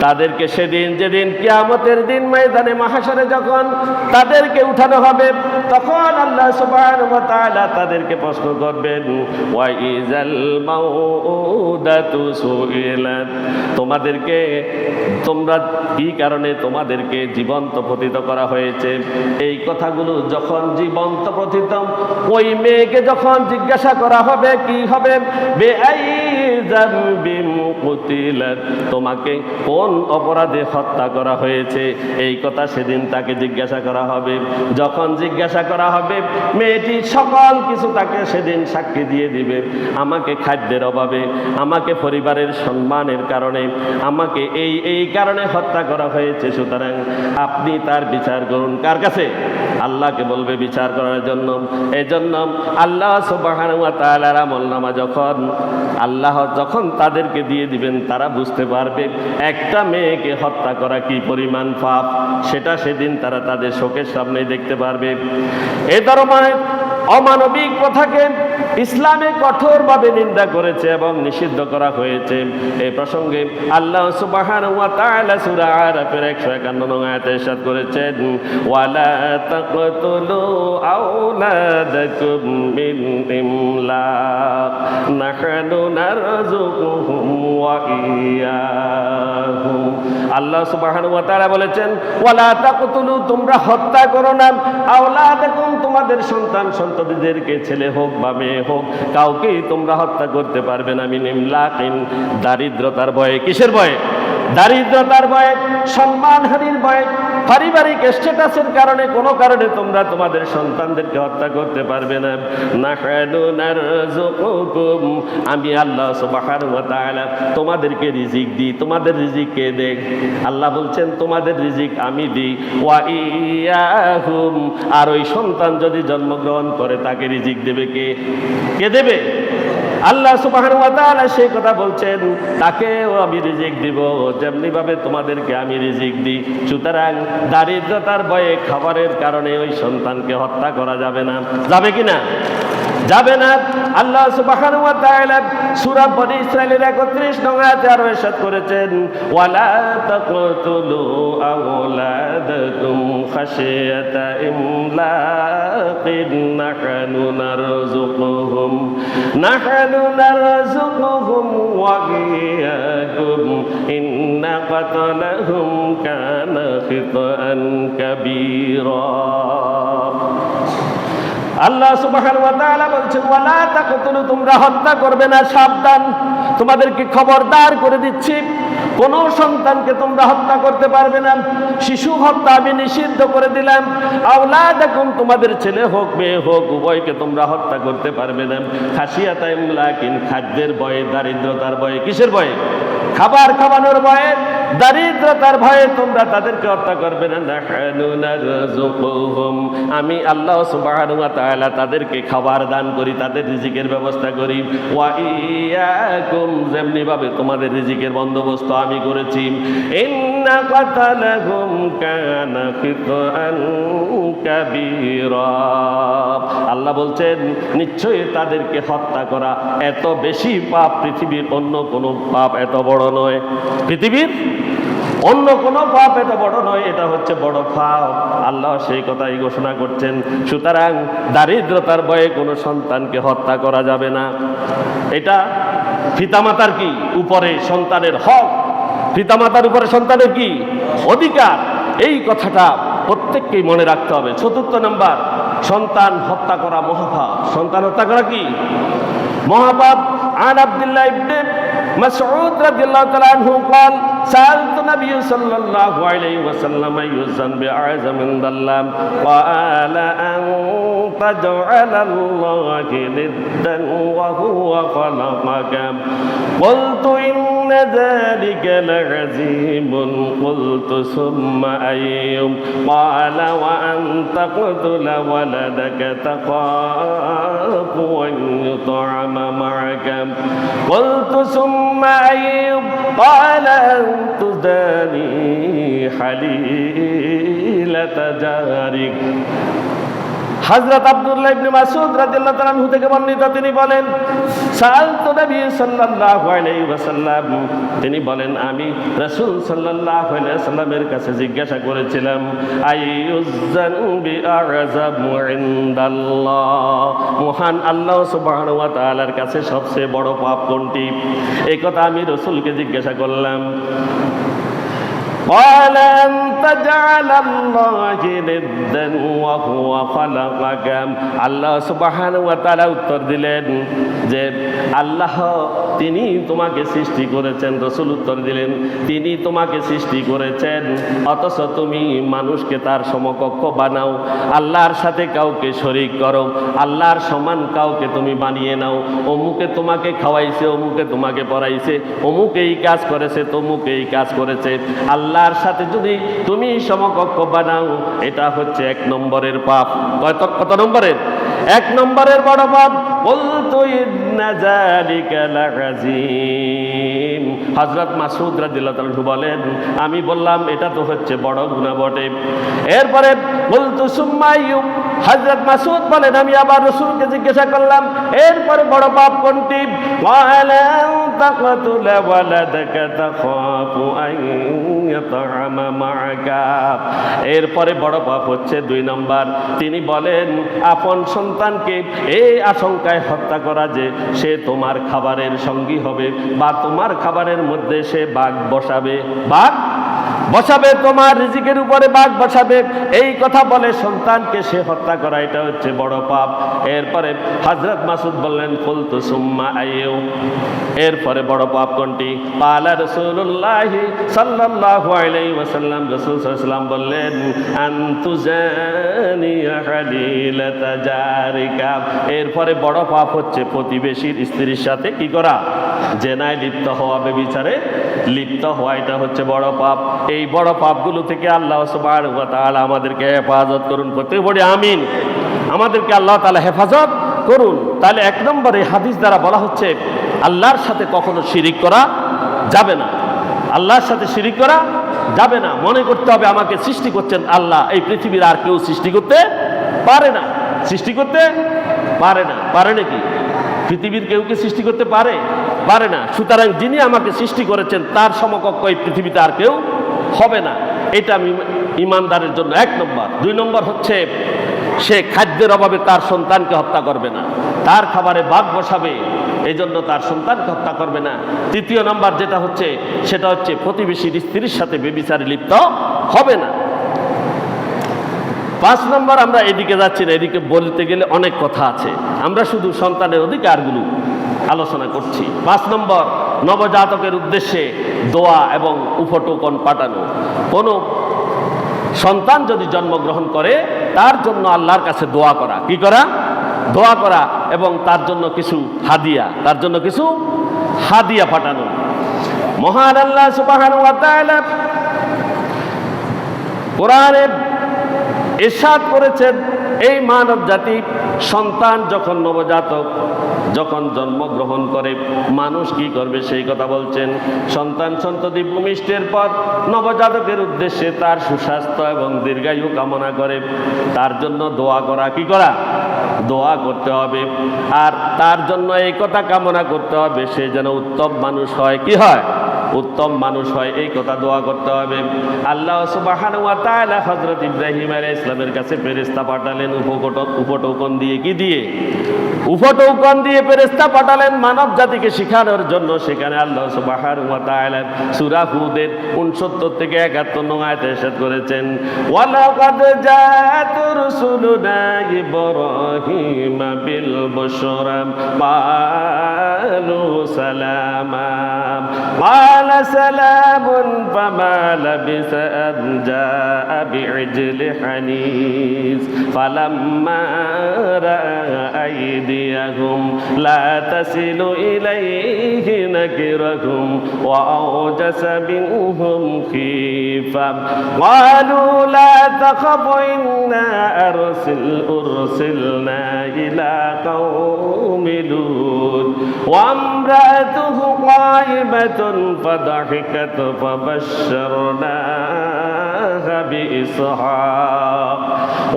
তাদেরকে সেদিন, যেদিন কিয়ামতের দিন ময়দানে মাহশারে যখন তাদেরকে উঠানো হবে, তখন আল্লাহ সুবহানাহু ওয়া তাআলা তাদেরকে প্রশ্ন করবেন, ওয়া ইযাল মাউউদাতু সুইলাত, তোমাদেরকে তোমরা কি কারণে তোমাদেরকে জীবন্ত পতিত করা হয়েছে? এই কথাগুলো যখন জীবন্ত পতিত ওই মেয়েকে যখন জিজ্ঞাসা করা হবে, কি হবে? বেআই যামবিম কুতিলাত, তোমাকে কোন অপরাধে হত্যা করা হয়েছে? এই কথা সেদিন তাকে জিজ্ঞাসা করা হবে। যখন জিজ্ঞাসা করা হবে, মেয়েটি সকল কিছু তাকে সেদিন সাক্ষী দিয়ে দিবে। আমাকে খাদ্যের অভাবে, আমাকে পরিবারের সম্মানের কারণে, আমাকে এই কারণে হত্যা করা হয়েছে। সুতরাং আপনি তার বিচার করুন। কার কাছে? আল্লাহকে বলবে বিচার করার জন্য। এই জন্য আল্লাহ সুবহানাহু ওয়া তাআলার আমলনামা আল্লাহ যখন তাদেরকে দিয়ে দিবেন, তারা বুঝতে পারবে একটা মেয়েকে হত্যা করা কি পরিমাণ পাপ, সেটা সেদিন তারা তাদের চোখের সামনে দেখতে পারবে। এ ধরনের অমানবিক প্রথাকে ইসলামে কঠোরভাবে নিন্দা করেছে এবং নিষিদ্ধ করা হয়েছে। এই প্রসঙ্গে আল্লাহ সুবহানাহু ওয়া তাআলা সূরা আরাফের 151 নং আয়াতে ইরশাদ করেছেন, ওয়ালা তাকতুলু আওলাদাকুম মিন ইমলাক নাহনু নারযুকুহুম ওয়া ইয়্যাহুম। আল্লাহ সুবহানাহু ওয়া তাআলা বলেছেন, ওয়ালা তাকতুলু, তোমরা হত্যা করো না, আওলাদাকুম, তোমাদের সন্তান সন্ততিদেরকে, ছেলে হোক বা মেয়ে হোক, কাউকেই তোমরা হত্যা করতে পারবে না। মিন ইমলাকিন, দারিদ্রতার ভয়ে। কিসের ভয়ে? দারিদ্রতার ভয়ে, সম্মানহানির ভয়ে। পারিবারিক স্ট্যাটাসের কারণে কোনো কারণে তোমরা তোমাদের সন্তানদেরকে হত্যা করতে পারবে না। নাহনু নারযুকুকুম, আমি আল্লাহ সুবহানাহু ওয়া তাআলা তোমাদেরকে রিজিক দিই। তোমাদের রিজিক কে দেয়? আল্লাহ বলছেন তোমাদের রিজিক আমি দিই। ওয়া ইয়াহুম, আর ওই সন্তান যদি জন্মগ্রহণ করে তাকে রিজিক দেবে কে? কে দেবে? আল্লাহ সুবহানাহু ওয়া তাআলা সেই কথা বলছেন, তাকেও আমি রিজিক দিব যেমনি ভাবে তোমাদেরকে আমি রিজিক দিই। সুতরাং দারিদ্রতার ভয়ে খাবারের কারণে ওই সন্তানকে হত্যা করা যাবে না। যাবে কিনা? যাবে না। আল্লাহ সুবহানাহু ওয়া তাআলা সূরা বনী ইসরাঈলের 31 নং আয়াতে আরো ইরশাদ করেছেন, ওয়ালা তাকতুলু আওলাদাকুম খাশিয়াতা ইমলাকিন নাহনু নারযুকুহুম ওয়া ইয়্যাকুম ইন্না কাতলাহুম কানা খিতাআন কাবীরা। আল্লাহ সুবহানাহু ওয়া তাআলা বলছেন, ওয়ালা তাকতুলু, তোমরা হত্যা করবে না, সাবধান, তোমাদেরকে খবরদার করে দিচ্ছি, কোন সন্তানকে তোমরা হত্যা করতে পারবে না। শিশু হত্যা আমি নিষিদ্ধ করে দিলাম। আওলাদাকুম, তোমাদের ছেলে হোক মেয়ে হোক উভয়কে তোমরা হত্যা করতে পারবে না। খাশিয়াতা ইমলাকিন, খাদ্যের ভয়ে, দারিদ্রতার ভয়ে। কিসের ভয়ে? খাবার খাওয়ানোর ভয়ে, দারিদ্রতার ভয়ে তোমরা তাদেরকে হত্যা করবে না। নাহনু নারযুকুহুম, আমি আল্লাহ সুবহানাহু ওয়া তাআলা তাদেরকে খাবার দান করি, তাদের রিজিকের ব্যবস্থা করি। ওয়া ইয়্যাকুম, যেমনি ভাবে তোমাদের রিজিকের বন্দোবস্ত আমি করেছি। ইন্না কাতালাহুম কানা খিতাআন কাবীরা, আল্লাহ বলছেন নিশ্চয়ই তাদেরকে হত্যা করা এত বেশি পাপ, পৃথিবীর অন্য কোনো পাপ এত বড় নয়। পৃথিবীর অন্য কোনো পাপ এত বড় নয়, এটা হচ্ছে বড় পাপ। আল্লাহ সেই কথাই ঘোষণা করছেন। সুতরাং দারিদ্রতার ভয়ে কোনো সন্তানকে হত্যা করা যাবে না। এটা পিতামাতার কি উপরে সন্তানের হক, পিতামাতার উপরে সন্তানের কি অধিকার, এই কথাটা প্রত্যেককেই মনে রাখতে হবে। ৪র্থ নাম্বার, সন্তান হত্যা করা মহাপাপ। সন্তান হত্যা করা কি মহাপাপ। আন আব্দুল্লাহ ইবনে মাসউদ রাদিয়াল্লাহু তাআলা আনহু قال سألت النبي صلى الله عليه وسلم أي الذنب أعظم عند الله قال أن تجعل الله ندا وهو خلقك قلت إن ذلك لعظيم قلت ثم أي قال وأن تقتل ولدك تخاف أن يطعم معك قلت ثم أي قال أن تداني حليلة جارك। হযরত আব্দুল্লাহ ইবনে মাসউদ রাদিয়াল্লাহু তাআলা আনহু থেকে বর্ণিত, তিনি বলেন সাআলতু নবী সাল্লাল্লাহু আলাইহি ওয়াসাল্লাম, তিনি বলেন আমি রাসূল সাল্লাল্লাহু আলাইহি ওয়াসাল্লামের কাছে জিজ্ঞাসা করেছিলাম আইয়ুজ যানবি আ'যামু ইনদাল্লাহ, মহান আল্লাহ সুবহানাহু ওয়া তাআলার কাছে সবচেয়ে বড় পাপ কোনটি? এই কথা আমি রাসূলকে জিজ্ঞাসা করলাম। قال أن تجعل الله ندا وهو خلقك, আল্লাহ সুবহানাহু ওয়া তাআলা উত্তর দিলেন যে আল্লাহ তিনি তোমাকে সৃষ্টি করেছেন। রাসূল উত্তর দিলেন তিনি তোমাকে সৃষ্টি করেছেন অথচ তুমি মানুষকে তার সমকক্ষ বানাও, আল্লাহর সাথে কাউকে শরীক করো, আল্লাহর সমান কাউকে তুমি বানিয়ে নাও। অমুকে তোমাকে খাওয়াইছে, অমুকে তোমাকে পড়াইছে, অমুকে এই কাজ করেছে, তমুকে এই কাজ করেছে। আল্লাহর সাথে যদি তুমি সমকক্ষ বানাও, এটা হচ্ছে ১ নম্বরের পাপ। কত নম্বরের? ১ নম্বরের বড় পাপ। বলতু ইন্না যালিকা লাযীম, হযরত মাসউদ রাদিয়াল্লাহু তাআলা বলেন আমি বললাম এটা তো হচ্ছে বড় গুনাহ বটে। এরপরে বলতু সুম্মা আইয়ুব, হযরত মাসউদ বলেন আমি আবার রাসূলকে জিজ্ঞাসা করলাম এরপরে বড় পাপ কোনটি? ক্বালা তাকতুল ওয়ালাদাকা তাখাফু আন ইয়াতআমা মা'আকা, এরপরে বড় পাপ হচ্ছে ২ নম্বর। তিনি বলেন আপন সন্তানকে এই আশঙ্কায় হত্যা করা যে সে তোমার খাবারের সঙ্গী হবে বা তোমার খাবারের মধ্যে সে বাঘ বসাবে। বাঘ বসাবে, তোমার রিজিকের উপরে বাঘ বসাবে, এই কথা বলে সন্তানকে সে হত্যা করা, এটা হচ্ছে বড় পাপ। এরপরে হযরত মাসউদ বললেন, কুলতু সুম্মা আইয়ু, এরপরে বড় পাপ কোনটি? ক্বালা রাসূলুল্লাহ সাল্লাল্লাহু আলাইহি ওয়াসাল্লাম, রাসূল সাল্লাল্লাহু আলাইহি ওয়াসাল্লাম বললেন, আনতুজানিয়া হালিলাতা জারিকা, এরপরে বড় পাপ হচ্ছে প্রতিবেশীর স্ত্রীর সাথে কি করা? জেনায় লিপ্ত হওয়া, ব্যভিচারে লিপ্ত হওয়া, এটা হচ্ছে বড় পাপ। এই বড় পাপগুলো থেকে আল্লাহ সুবহানাহু ওয়া তাআলা আমাদেরকে হেফাজত করুন। প্রত্যেক বলি আমিন। আমাদেরকে আল্লাহ তাআলা হেফাজত করুন। তাহলে এক নম্বরে হাদিস দ্বারা বলা হচ্ছে আল্লাহর সাথে কখনো শিরিক করা যাবে না। আল্লাহর সাথে শিরিক করা যাবে না। মনে করতে হবে আমাকে সৃষ্টি করছেন আল্লাহ, এই পৃথিবীর আর কেউ সৃষ্টি করতে পারে না। সৃষ্টি করতে পারে না। পারে নাকি? পৃথিবীর কেউ কি সৃষ্টি করতে পারে? পারে না। সুতরাং যিনি আমাকে সৃষ্টি করেছেন তার সমকক্ষ এই পৃথিবীতে আর কেউ হবে না। এটা আমি ইমানদারের জন্য এক নম্বর। দুই নম্বর হচ্ছে সে খাদ্যের অভাবে তার সন্তানকে হত্যা করবে না, তার খাবারে বাঘ বসাবে, এই জন্য তার সন্তানকে হত্যা করবে না। তৃতীয় নম্বর যেটা হচ্ছে সেটা হচ্ছে প্রতিবেশীর স্ত্রীর সাথে ব্যভিচারে লিপ্ত হবে না। 5 নম্বর, আমরা এদিকে যাচ্ছি না, এদিকে বলতে গেলে অনেক কথা আছে, আমরা শুধু সন্তানের অধিকারগুলো আলোচনা করছি। 5 নম্বর, নবজাতকের উদ্দেশ্যে দোয়া এবং উপটোকন পাঠানো। কোনো সন্তান যদি জন্মগ্রহণ করে তার জন্য আল্লাহর কাছে দোয়া করা। কি করা? দোয়া করা, এবং তার জন্য কিছু হাদিয়া, তার জন্য কিছু হাদিয়া পাঠানো। মহান আল্লাহ সুবহানাহু ওয়া তাআলা কোরআনে ইরশাদ করেছেন, এই মানব জাতি সন্তান যখন নবজাতক যখন জন্মগ্রহণ করে মানুষ কি করবে সেই কথা বলছেন। সন্তান সন্ততি ভূমিষ্ঠের পর নবজাতকের উদ্দেশ্যে তার সুস্বাস্থ্য এবং দীর্ঘায়ু কামনা করে, তার জন্য দোয়া করা। কি করা? দোয়া করতে হবে। আর তার জন্য এই কথা কামনা করতে হবে সে যেন উত্তম মানুষ হয়। কি হয়? উত্তম মানুষ হয়, এই কথা দোয়া করতে হবে। আল্লাহ সুবহানাহু ওয়া তাআলা হযরত ইব্রাহিম আলাইহিস সালামের কাছে ফেরেশতা পাঠালেন উপটোকন দিয়ে। কি দিয়ে? উপটোকন দিয়ে ফেরেশতা পাঠালেন মানব জাতিকে শিখানোর জন্য। সেখানে আল্লাহ সুবহানাহু ওয়া তাআলা সূরা হুদের 69 থেকে 71 নং আয়াতে ইরশাদ করেছেন, ওয়ালাকাদ জাআত রুসুলুনা ইব্রাহিমা বিল বুশরা ক্বালু সালামা قال سلام فما لبث أن جاء بعجل حنيذ فلما رأى أيديهم لا تصل إليه نكرهم وأوجس منهم خيفة قالوا لا تخف إنا أرسلنا إلى قوم لوط وامرأته قائمة فضحكت فبشرناها بإسحاق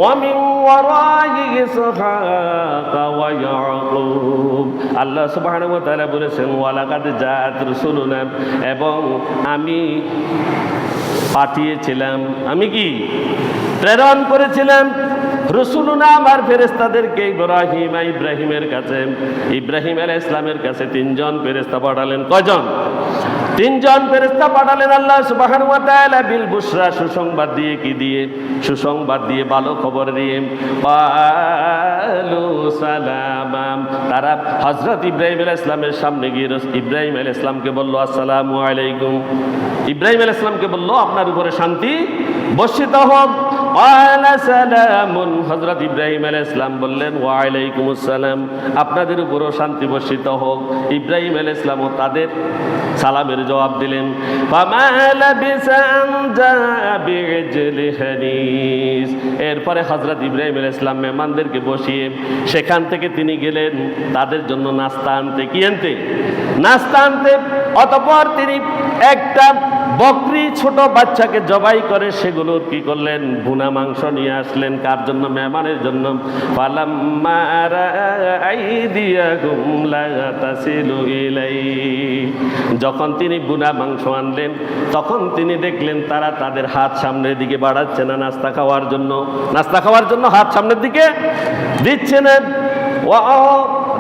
ومن وراء إسحاق ويعقوب। আল্লাহ সুবহানাহু ওয়া তাআলা বলেছেন, ওয়ালাকাদ জাআত রুসুলুনা, এবং আমি পাঠিয়েছিলাম, আমি কি প্রেরণ করেছিলাম রসুলুনা আমার ফেরেশতাদেরকে ইব্রাহিমের কাছে। ইব্রাহিম আলাইহিস সালামের কাছে 3 জন ফেরেশতা পাঠালেন। কয়জন? 3 জন ফেরেশতা পাঠালেন আল্লাহ সুবহানাহু ওয়া তাআলা বিল বুশরা, সুসংবাদ দিয়ে। কি দিয়ে? সুসংবাদ দিয়ে, ভালো খবর দিয়ে। ক্বালু সালামা, তারা হযরত ইব্রাহিম আলাইহিস সালামের সামনে গিয়ে ইব্রাহিম আলাইহিস সালামকে বলল, আসসালামু আলাইকুম। ইব্রাহিম আলাইহিস সালামকে বলল, আপনার উপরে শান্তি বর্ষিত হোক। ক্বালা সালামুন, হযরত ইব্রাহিম আলাইহিস সালাম বললেন, ওয়া আলাইকুমুস সালাম, আপনাদের উপরও শান্তি বর্ষিত হোক। ইব্রাহিম আলাইহিস সালামও তাদের সালামের জবাব দিলেন। ফামা লাবিসা আন জাআ বিইজলি হানিস, এরপরে হযরত ইব্রাহিম আলাইহিস সালাম মেহমানদেরকে বসিয়ে সেখান থেকে তিনি গেলেন তাদের জন্য নাস্তা আনতে। কি আনতে? নাস্তা আনতে। অতঃপর তিনি একটা বকরি ছোট বাচ্চাকে জবাই করে সেগুলোর কি করলেন? ভুনা মাংস নিয়ে আসলেন। কার জন্য? মেহমানের জন্য। ফালাম্মা আইদিয়াহুম লা তাসিলু ইলাইহি, যখন তিনি ভুনা মাংস আনলেন তখন তিনি দেখলেন তারা তাদের হাত সামনের দিকে বাড়াচ্ছে না নাস্তা খাওয়ার জন্য। নাস্তা খাওয়ার জন্য হাত সামনের দিকে দিচ্ছে না।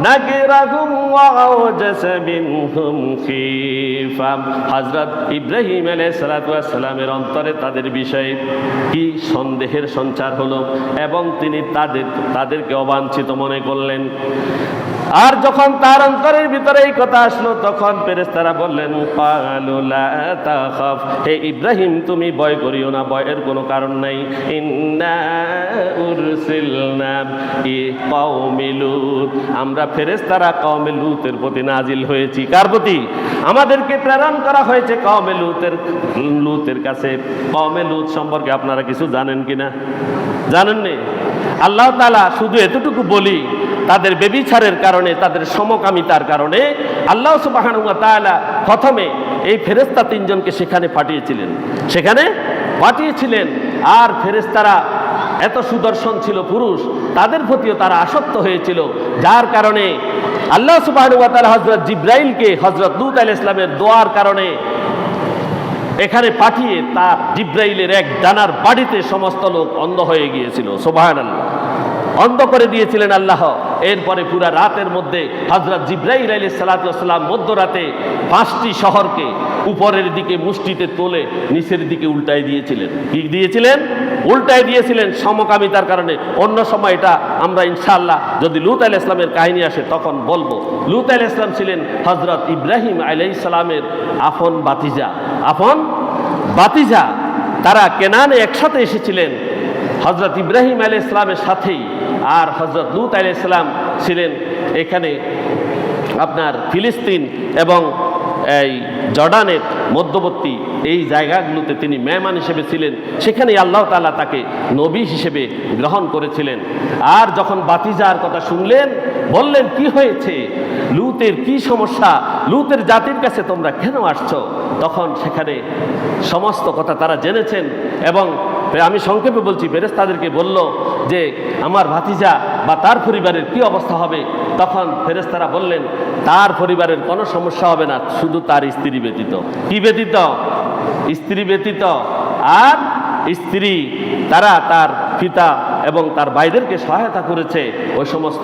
নাকিরাহুম ওয়া আওজাসা মিনহুম খিফা। হযরত ইব্রাহিম আলাইহিস সালাতু ওয়াস সালামের অন্তরে তাদের বিষয়ে কি সন্দেহের সঞ্চার হলো এবং তিনি তাদেরকে অবাঞ্ছিত মনে করলেন। আর যখন তার অন্তরের ভিতরে এই কথা আসলো তখন ফেরেশতারা বললেন, ক্বালু লা তাখাফ, হে ইব্রাহিম তুমি ভয় করিও না, ভয়ের কোনো কারণ নাই। ইন্না উরসিলনা কওমি লূত, আমরা ফেরেশতারা কওমে লূতের প্রতি নাজিল হয়েছি। কার প্রতি? আমাদেরকে প্রেরণ করা হয়েছে কওমে লূতের কাছে। কওমে লূত সম্পর্কে আপনারা কিছু জানেন কিনা? জানেন না? আল্লাহ তাআলা শুধু এতটুকু বলি, তাদের বেবিচারের কারণে, তাদের সমকামিতার কারণে আল্লাহ সুবহানাহু ওয়া তাআলা প্রথমে এই ফেরেশতা তিনজনকে সেখানে পাঠিয়েছিলেন। আর ফেরেশতারা এত সুদর্শন ছিল পুরুষ, তাদের প্রতিও তারা আসক্ত হয়েছিল, যার কারণে আল্লাহ সুবহানাহু ওয়া তাআলা হযরত জিবরাইলকে হযরত লূত আলাইহিস সালামের দোয়ার কারণে এখানে পাঠিয়ে তার জিবরাইলের এক ডানার বাড়িতে সমস্ত লোক অন্ধ হয়ে গিয়েছিল। সুবহানাল্লাহ, অন্ধ করে দিয়েছিলেন আল্লাহ। এরপরে পুরা রাতের মধ্যে হযরত জিবরাইল আলাইহিস সালাতু ওয়াস সালাম মধ্যরাতে 5টি শহরকে উপরের দিকে মুষ্টিতে তোলে নিচের দিকে উল্টায় দিয়েছিলেন। কি দিয়েছিলেন? উল্টায় দিয়েছিলেন সমকামিতার কারণে। অন্য সময় এটা আমরা ইনশাআল্লাহ যদি লূত আলাইহিস সালামের কাহিনী আসে তখন বলবো। লূত আলাইহিস সালাম ছিলেন হযরত ইব্রাহিম আলাইহিস সালামের আপন ভাতিজা। তারা কেনানে একসাথে এসেছিলেন হযরত ইব্রাহিম আলাইহিস সালামের সাথেই। আর হযরত লূত আলাইহিস সালাম ছিলেন এখানে আপনার ফিলিস্তিন এবং এই জর্ডানের মধ্যবর্তী এই জায়গাগুলোতে তিনি মেহমান হিসেবে ছিলেন। সেখানেই আল্লাহ তাআলা তাকে নবী হিসেবে গ্রহণ করেছিলেন। আর যখন বাতিজার কথা শুনলেন, বললেন কি হয়েছে, লূতের কি সমস্যা, লূতের জাতির কাছে তোমরা কেন আসছো? তখন সেখানে সমস্ত কথা তারা জেনেছেন এবং আমি সংক্ষেপে বলছি, ফেরেশতাদেরকে বলল যে আমার ভাতিজা বা তার পরিবারের কি অবস্থা হবে? তখন ফেরেশতারা বললেন তার পরিবারের কোনো সমস্যা হবে না, শুধু তার স্ত্রী ব্যতীত। কি ব্যতীত? স্ত্রী ব্যতীত। আর স্ত্রী তারা তার পিতা এবং তার ভাইদেরকে সহায়তা করেছে, ওই সমস্ত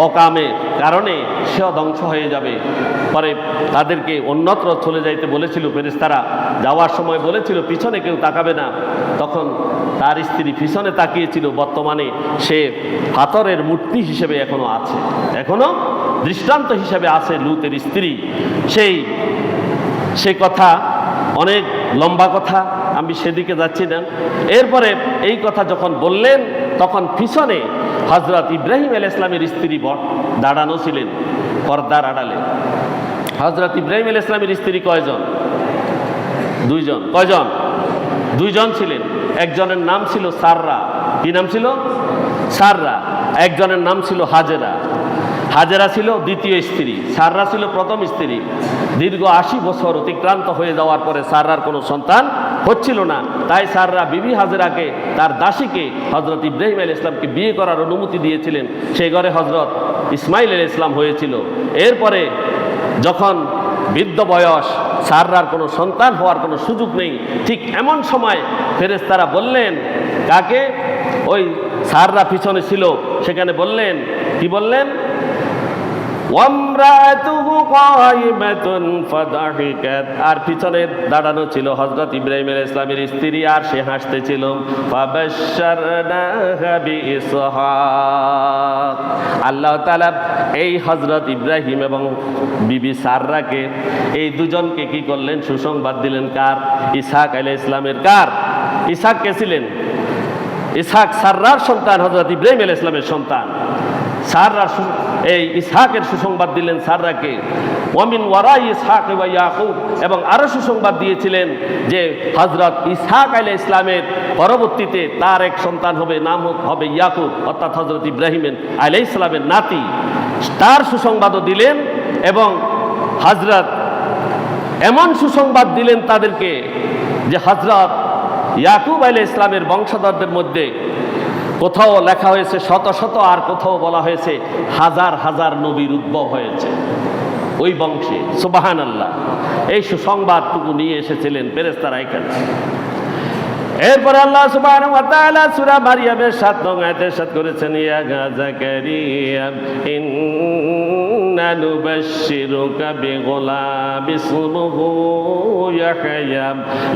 অকামের কারণে সেও ধ্বংস হয়ে যাবে। পরে তাদেরকে অন্যত্র চলে যাইতে বলেছিল ফেরেশতারা, যাওয়ার সময় বলেছিল পিছনে কেউ তাকাবে না। তখন তার স্ত্রী পিছনে তাকিয়েছিল। বর্তমানে সে পাথরের মূর্তি হিসেবে এখনো দৃষ্টান্ত হিসেবে আছে লূতের স্ত্রী। সেই কথা অনেক লম্বা কথা, আমি সেদিকে যাচ্ছি না। এরপরে এই কথা যখন বললেন তখন পিছনে হযরত ইব্রাহিম আলাইহিস সালামের স্ত্রী দাঁড়ানো ছিলেন পর্দার আড়ালে। হযরত ইব্রাহিম আলাইহিস সালামের স্ত্রী কয়জন? দুইজন। কয়জন? দুইজন ছিলেন। একজনের নাম ছিল সাররা। কি নাম ছিল? সাররা। একজনের নাম ছিল হাজেরা। হাজেরা ছিল দ্বিতীয় স্ত্রী, সাররা ছিল প্রথম স্ত্রী। দীর্ঘ 80 বছর অতিক্রান্ত হয়ে যাওয়ার পরে সাররার কোনো সন্তান হচ্ছিল না। তাই সাররা বিবি হাজেরাকে, তার দাসীকে হযরত ইব্রাহিম আলাইহিস সালামকে বিয়ে করার অনুমতি দিয়েছিলেন। সেই ঘরে হযরত ইসমাইল আলাইহিস সালাম হয়েছিল। এরপরে যখন বৃদ্ধ বয়স, সাররার কোনো সন্তান হওয়ার কোনো সুযোগ নেই, ঠিক এমন সময় ফেরেশতারা বললেন, কাকে? ওই সাররা পিছনে ছিল, সেখানে বললেন, কি বললেন? আর পিছনে দাঁড়ানো ছিল হযরত ইব্রাহিম আলাইহিস সালামের স্ত্রী, আর সে হাসতেছিল। আল্লাহ তাআলা এই হযরত ইব্রাহিম এবং বিবি সাররাকে, এই দুজনকে কি করলেন? সুসংবাদ দিলেন। কার? ইসহাক আলাইহিস সালামের। কার? ইসহাক কে ছিলেন? ইসহাক সাররার সন্তান, হযরত ইব্রাহিম আলাইহিস সালামের সন্তান। সাররা এই ইসহাকের সুসংবাদ দিলেন সাররাকে। ওয়ামিন ওয়ারাই ইসহাক ওয়া ইয়াকুব, এবং আরো সুসংবাদ দিয়েছিলেন যে হযরত ইসহাক আলাইহিস সালামের পরবর্তীতে তার এক সন্তান হবে, নাম হবে ইয়াকুব, অর্থাৎ হযরত ইব্রাহিম আলাইহিস সালামের নাতি। তার সুসংবাদও দিলেন এবং হযরত এমন সুসংবাদ দিলেন তাদেরকে যে হযরত ইয়াকুব আলাইহিস সালামের বংশধরদের মধ্যে কোথাও লেখা হয়েছে শত শত, আর কোথাও বলা হয়েছে হাজার হাজার নবীর উদ্ভব হয়েছে ওই বংশে। সুবহানাল্লাহ। এই সুসংবাদটুকু নিয়ে এসেছিলেন ফেরেশতারা এখানে। এরপরে আল্লাহ সুবহানাহু ওয়া তাআলা সূরা মারইয়ামের ৭ নং আয়াতে ইরশাদ করেছেন, ইয়া যাকারিয়া ইন্না নুবাশশিরুকা বিগুলাম ইসমুহু ইয়াহইয়া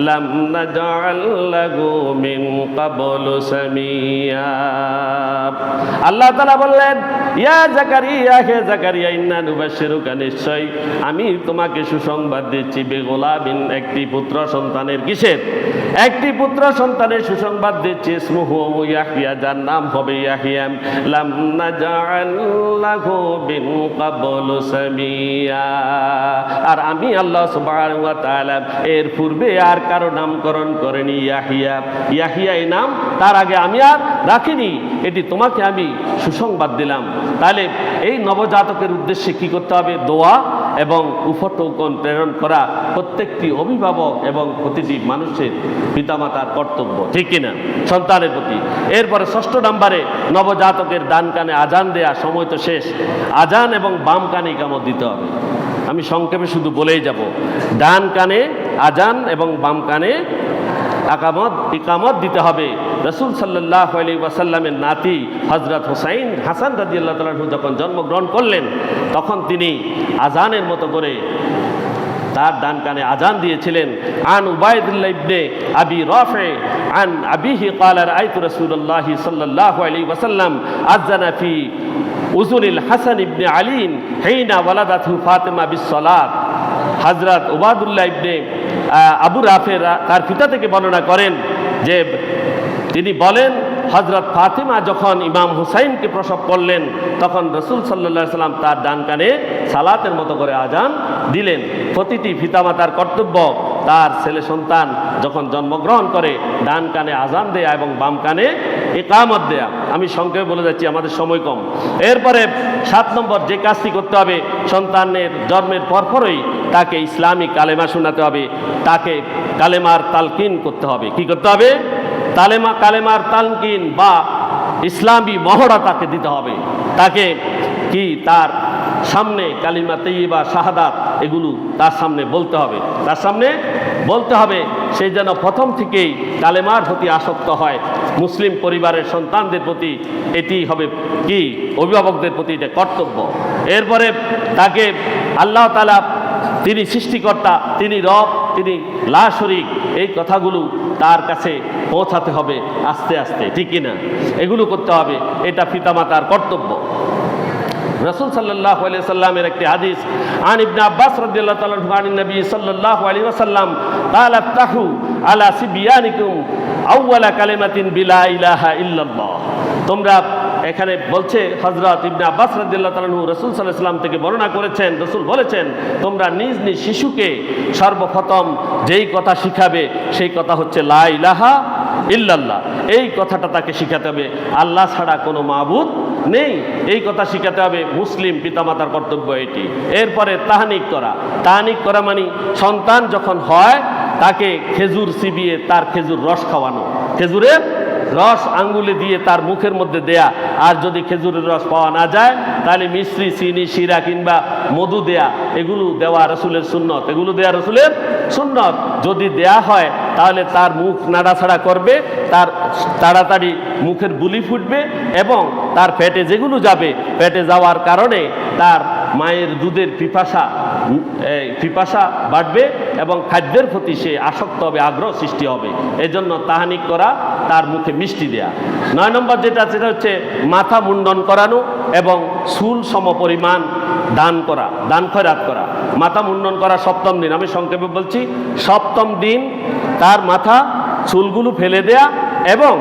লাম নাজআল লাহু মিন ক্বাবলু সামিয়া। আল্লাহ তাআলা বললেন, ইয়া যাকারিয়া, হে যাকারিয়া, ইন্না নুবাশশিরুকা, নিশ্চয় আমি তোমাকে সুসংবাদ দিচ্ছি, বিগুলামিন, একটি পুত্র সন্তানের। কিসের? একটি পুত্র সন্তানের সুসংবাদ দিচ্ছি। ইসমুহু ইয়াহইয়া, যার নাম হবে ইয়াহইয়া। লাম নাজআল লাহু মিন ক্বাবলু সামিয়া, আর আমি আল্লাহ সুবহানাহু ওয়া তাআলা এর পূর্বে আর কারো নামকরণ করেনি ইয়াহইয়া। ইয়াহইয়া এই নাম তার আগে আমি আর রাখিনি, এটি তোমাকে আমি সুসংবাদ দিলাম। তাহলে এই নবজাতকের উদ্দেশ্যে কি করতে হবে? দোয়া এবং উপটোকন প্রেরণ করা প্রত্যেকটি অভিভাবক এবং প্রতিটি মানুষের পিতামাতার কর্তব্য, ঠিক কিনা, সন্তানের প্রতি। এরপরে ৬ষ্ঠ নম্বরে নবজাতকের ডান কানে আজান দেয়া। সময় তো শেষ। আজান এবং বাম কানে ইকামত দিতে হবে। আমি সংক্ষেপে শুধু বলেই যাব, ডান কানে আজান এবং বাম কানে ইকামত দিতে হবে। রাসূল সাল্লাল্লাহু আলাইহি ওয়াসাল্লামের নাতি হযরত হুসাইন হাসান রাদিয়াল্লাহু তাআলা যখন জন্মগ্রহণ করলেন, তখন তিনি আজানের মতো করে তার ডান কানে আজান দিয়েছিলেন। আন উবাইদুল্লাহ ইবনে আবি রাফি আন আবিহি ক্বালা রাআইতু রাসূলুল্লাহি সাল্লাল্লাহু আলাইহি ওয়াসাল্লাম আযানা ফি উযুনিল হাসান ইবনে আলী হিনা ওয়ালাদাতহু ফাতিমা বিস-সালাত। হযরত উবাইদুল্লাহ ইবনে আবু রাফি তার পিতা থেকে বর্ণনা করেন যে তিনি বলেন, হযরত ফাতিমা যখন ইমাম হুসাইনকে প্রসব করলেন, তখন রাসূল সাল্লাল্লাহু আলাইহি ওয়াসাল্লাম তার ডান কানে সালাতের মতো করে আজান দিলেন। প্রতিটি পিতামাতার কর্তব্য তার ছেলে সন্তান যখন জন্মগ্রহণ করে ডান কানে আজান দেয়া এবং বাম কানে ইকামত দেয়া। আমি সংক্ষেপে বলে যাচ্ছি, আমাদের সময় কম। এরপরে ৭ নম্বর যে কাজটি করতে হবে, সন্তানের জন্মের পরপরই তাকে ইসলামী কালেমা শোনাতে হবে, তাকে কালেমার তালকিন করতে হবে। কি করতে হবে? কালেমার তালকিন বা ইসলামী মহড়া তাকে দিতে হবে। তাকে কি তার সামনে কালিমা তাইয়্যিবা, শাহাদাত, এগুলো তার সামনে বলতে হবে, তার সামনে বলতে হবে। সে যেন প্রথম থেকেই কালেমার প্রতি আসক্ত হয়। মুসলিম পরিবারের সন্তানদের প্রতি এটি হবে কি, অভিভাবকদের প্রতি এটা কর্তব্য। এরপরে তাকে আল্লাহ তাআলা তিনি সৃষ্টিকর্তা, তিনি রব, তিনি লা শরীক, এই কথাগুলো তার কাছে পৌঁছাতে হবে আস্তে আস্তে, ঠিক কিনা, এগুলো করতে হবে। এটা পিতামাতার কর্তব্য। রাসূল সাল্লাল্লাহু আলাইহি ওয়াসাল্লামের একটি হাদিস, আন ইবনে আব্বাস রাদিয়াল্লাহু তাআলা আনহু আন নবী সাল্লাল্লাহু আলাইহি ওয়াসাল্লাম ক্বালা ইফতাহু আলা সিবয়ানিকুম আউওয়ালা কালিমাতিন বিলা ইলাহা ইল্লাল্লাহ। তোমরা, এখানে বলছে হযরত ইবনে আব্বাস রাদিয়াল্লাহু তাআলা আনহু রাসূল সাল্লাল্লাহু আলাইহি ওয়াসাল্লাম থেকে বর্ণনা করেছেন, রাসূল বলেছেন, তোমরা নিজ নিজ শিশুকে সর্বপ্রথম যেই কথা শিখাবে সেই কথা হচ্ছে লা ইলাহা ইল্লাল্লাহ। এই কথাটা তাকে শিখাতে হবে, আল্লাহ ছাড়া কোনো মাবুদ নেই, এই কথা শিখাতে হবে। মুসলিম পিতামাতার কর্তব্য এটি। এরপরে তাহনিক করা মানে সন্তান যখন হয় তাকে খেজুর চিবিয়ে তার খেজুর রস খাওয়ানো, খেজুরের রস আঙ্গুলে দিয়ে তার মুখের মধ্যে দেয়া। আর যদি খেজুরের রস পাওয়া না যায়, তাহলে মিশ্রি, চিনি, শিরা কিংবা মধু দেয়া, এগুলো দেওয়া রাসূলের সুন্নত, এগুলো দেয়া রাসূলের সুন্নত। যদি দেয়া হয় তাহলে তার মুখ নাড়াছাড়া করবে, তার তাড়াতাড়ি মুখের বুলি ফুটবে এবং তার পেটে যেগুলো যাবে, পেটে যাওয়ার কারণে তার মায়ের দুধের পিপাসা বাড়বে এবং খাদ্যের প্রতি সে আসক্ত হবে, আগ্রহ সৃষ্টি হবে। এজন্য তাহানিক করা, তার মুখে মিষ্টি দেয়া। ৯ নম্বর যেটা, সেটা হচ্ছে মাথা মুন্ডন করানো এবং চুল সমপরিমাণ দান খয়রাত করা। মাথা মুন্ডন করা ৭ম দিন, আমি সংক্ষেপে বলছি, ৭ম দিন তার মাথা চুলগুলো ফেলে দেয়া এবং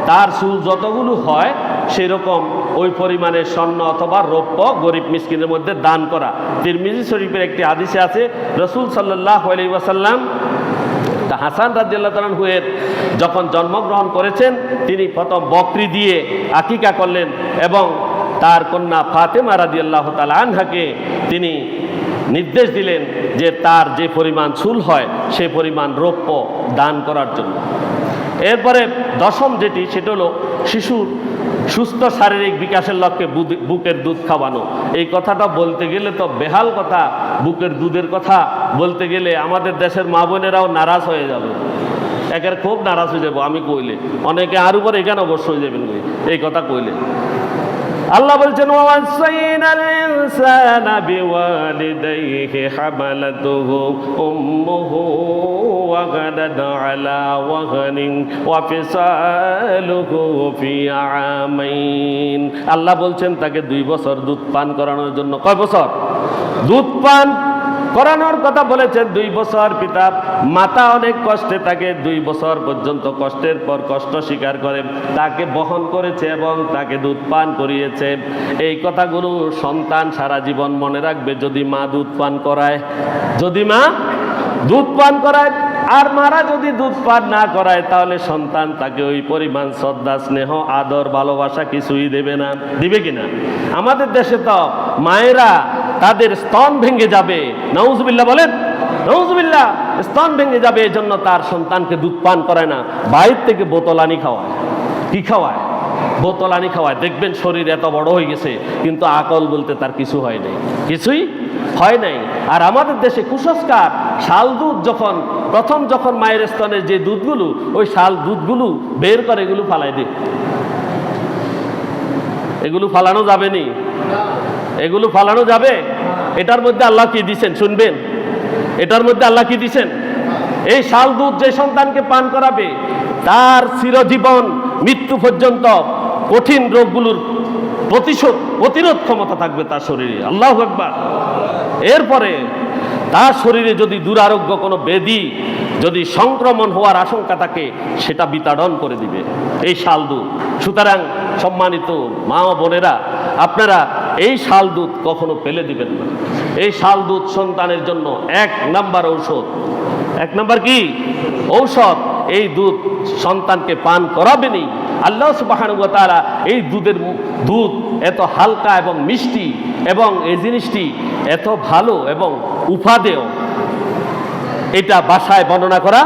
তার চুল যতগুলো হয় সেরকম ওই পরিমাণে স্বর্ণ অথবা রৌপ্য গরিব মিসকিনের মধ্যে দান করা। তিরমিজি শরীফের একটি হাদিসে আছে, রাসূল সাল্লাল্লাহু আলাইহি ওয়াসাল্লাম হাসান রাদিয়াল্লাহু তাআলা আনহু যখন জন্মগ্রহণ করেছেন, তিনি প্রথম বকরি দিয়ে আকিকা করলেন এবং তার কন্যা ফাতেমা রাদিয়াল্লাহু তাআলা আনহাকে তিনি নির্দেশ দিলেন যে তার যে পরিমাণ চুল হয় সে পরিমাণ রৌপ্য দান করার জন্য। এরপরে 10ম যেটি, সেটা হলো শিশুর সুস্থ শারীরিক বিকাশের লক্ষ্যে বুকের দুধ খাওয়ানো। এই কথাটা বলতে গেলে তো বেহাল কথা, বুকের দুধের কথা বলতে গেলে আমাদের দেশের মা বোনেরাও নারাজ হয়ে যাবে। একের খুব নারাজ হয়ে যাবো আমি কইলে, অনেকে আর উপরে এখানে অবশ্য হয়ে যাবেন এই কথা কইলে। আল্লাহ বলছেন ওয়াসাইনাল ইনসানা বিওয়ালিদাইহি হামালাতুহু উম্মুহু ওয়াগাদান আলা ওয়াগানিন ওয়া ফিসালুহু ফি আমাইন। আল্লাহ বলছেন তাকে 2 বছর দুধ পান করানোর জন্য, কয় বছর দুধ পান করানোর কথা বলেছেন? 2 বছর। পিতা মাতা অনেক কষ্টে তাকে 2 বছর পর্যন্ত কষ্টের পর কষ্ট স্বীকার করে তাকে বহন করেছে এবং তাকে দুধ পান করিয়েছে। এই কথাগুলো সন্তান সারা জীবন মনে রাখবে। যদি মা দুধ পান করায়, যদি মা দুধ পান করায় আর মারা যদি দুধ পান না করায়, তাহলে সন্তান তাকে ওই পরিমাণ শ্রদ্ধা, স্নেহ, আদর, ভালোবাসা কিছুই দেবে না। দিবে কিনা? আমাদের দেশে তো মায়েরা তাদের স্তন ভেঙে যাবে, নাউজুবিল্লাহ বলেন, নাউজুবিল্লাহ, স্তন ভেঙে যাবে, এজন্য তার সন্তানকে দুধ পান করায় না, বাইরে থেকে বোতল আনি খাওয়ায়। কি খাওয়ায়? বোতল আনি খাওয়ায়। দেখবেন শরীর এত বড় হয়ে গেছে, কিন্তু আকল বলতে তার কিছু হয় নাই, কিছুই হয় নাই। আর আমাদের দেশে কুসংস্কার, শাল দুধ যখন মায়ের স্তনের যে দুধগুলো, ওই শাল দুধগুলো বের করে এগুলো ফালাই দেয়। এগুলো ফালানো যাবে নি? এগুলো ফালানো যাবে? এটার মধ্যে আল্লাহ কি দিছেন শুনবেন? এটার মধ্যে আল্লাহ কি দিছেন? এই শাল দুধ যে সন্তানকে পান করাবে, তার চিরজীবন মৃত্যু পর্যন্ত কঠিন রোগগুলোর প্রতিরোধ ক্ষমতা থাকবে তার শরীরে। আল্লাহু আকবার। এরপরে তার শরীরে যদি দুরারোগ্য কোনো ব্যাধি, যদি সংক্রমণ হওয়ার আশঙ্কা থাকে, সেটা বিতাড়ন করে দিবে এই শাল দুধ। সুতরাং সম্মানিত মা ও বোনেরা, আপনারা এই শাল দুধ কখনো ফেলে দিবেন না। এই শাল দুধ সন্তানের জন্য 1 নাম্বার ঔষধ। 1 নাম্বার কি ঔষধ? এই দুধ সন্তানকে পান করাবেনই। আল্লাহ সুবহানাহু ওয়া তাআলা এই দুধ এত হালকা এবং মিষ্টি, এবং এই জিনিসটি এত ভালো এবং উপাদেয়, এটা ভাষায় বর্ণনা করা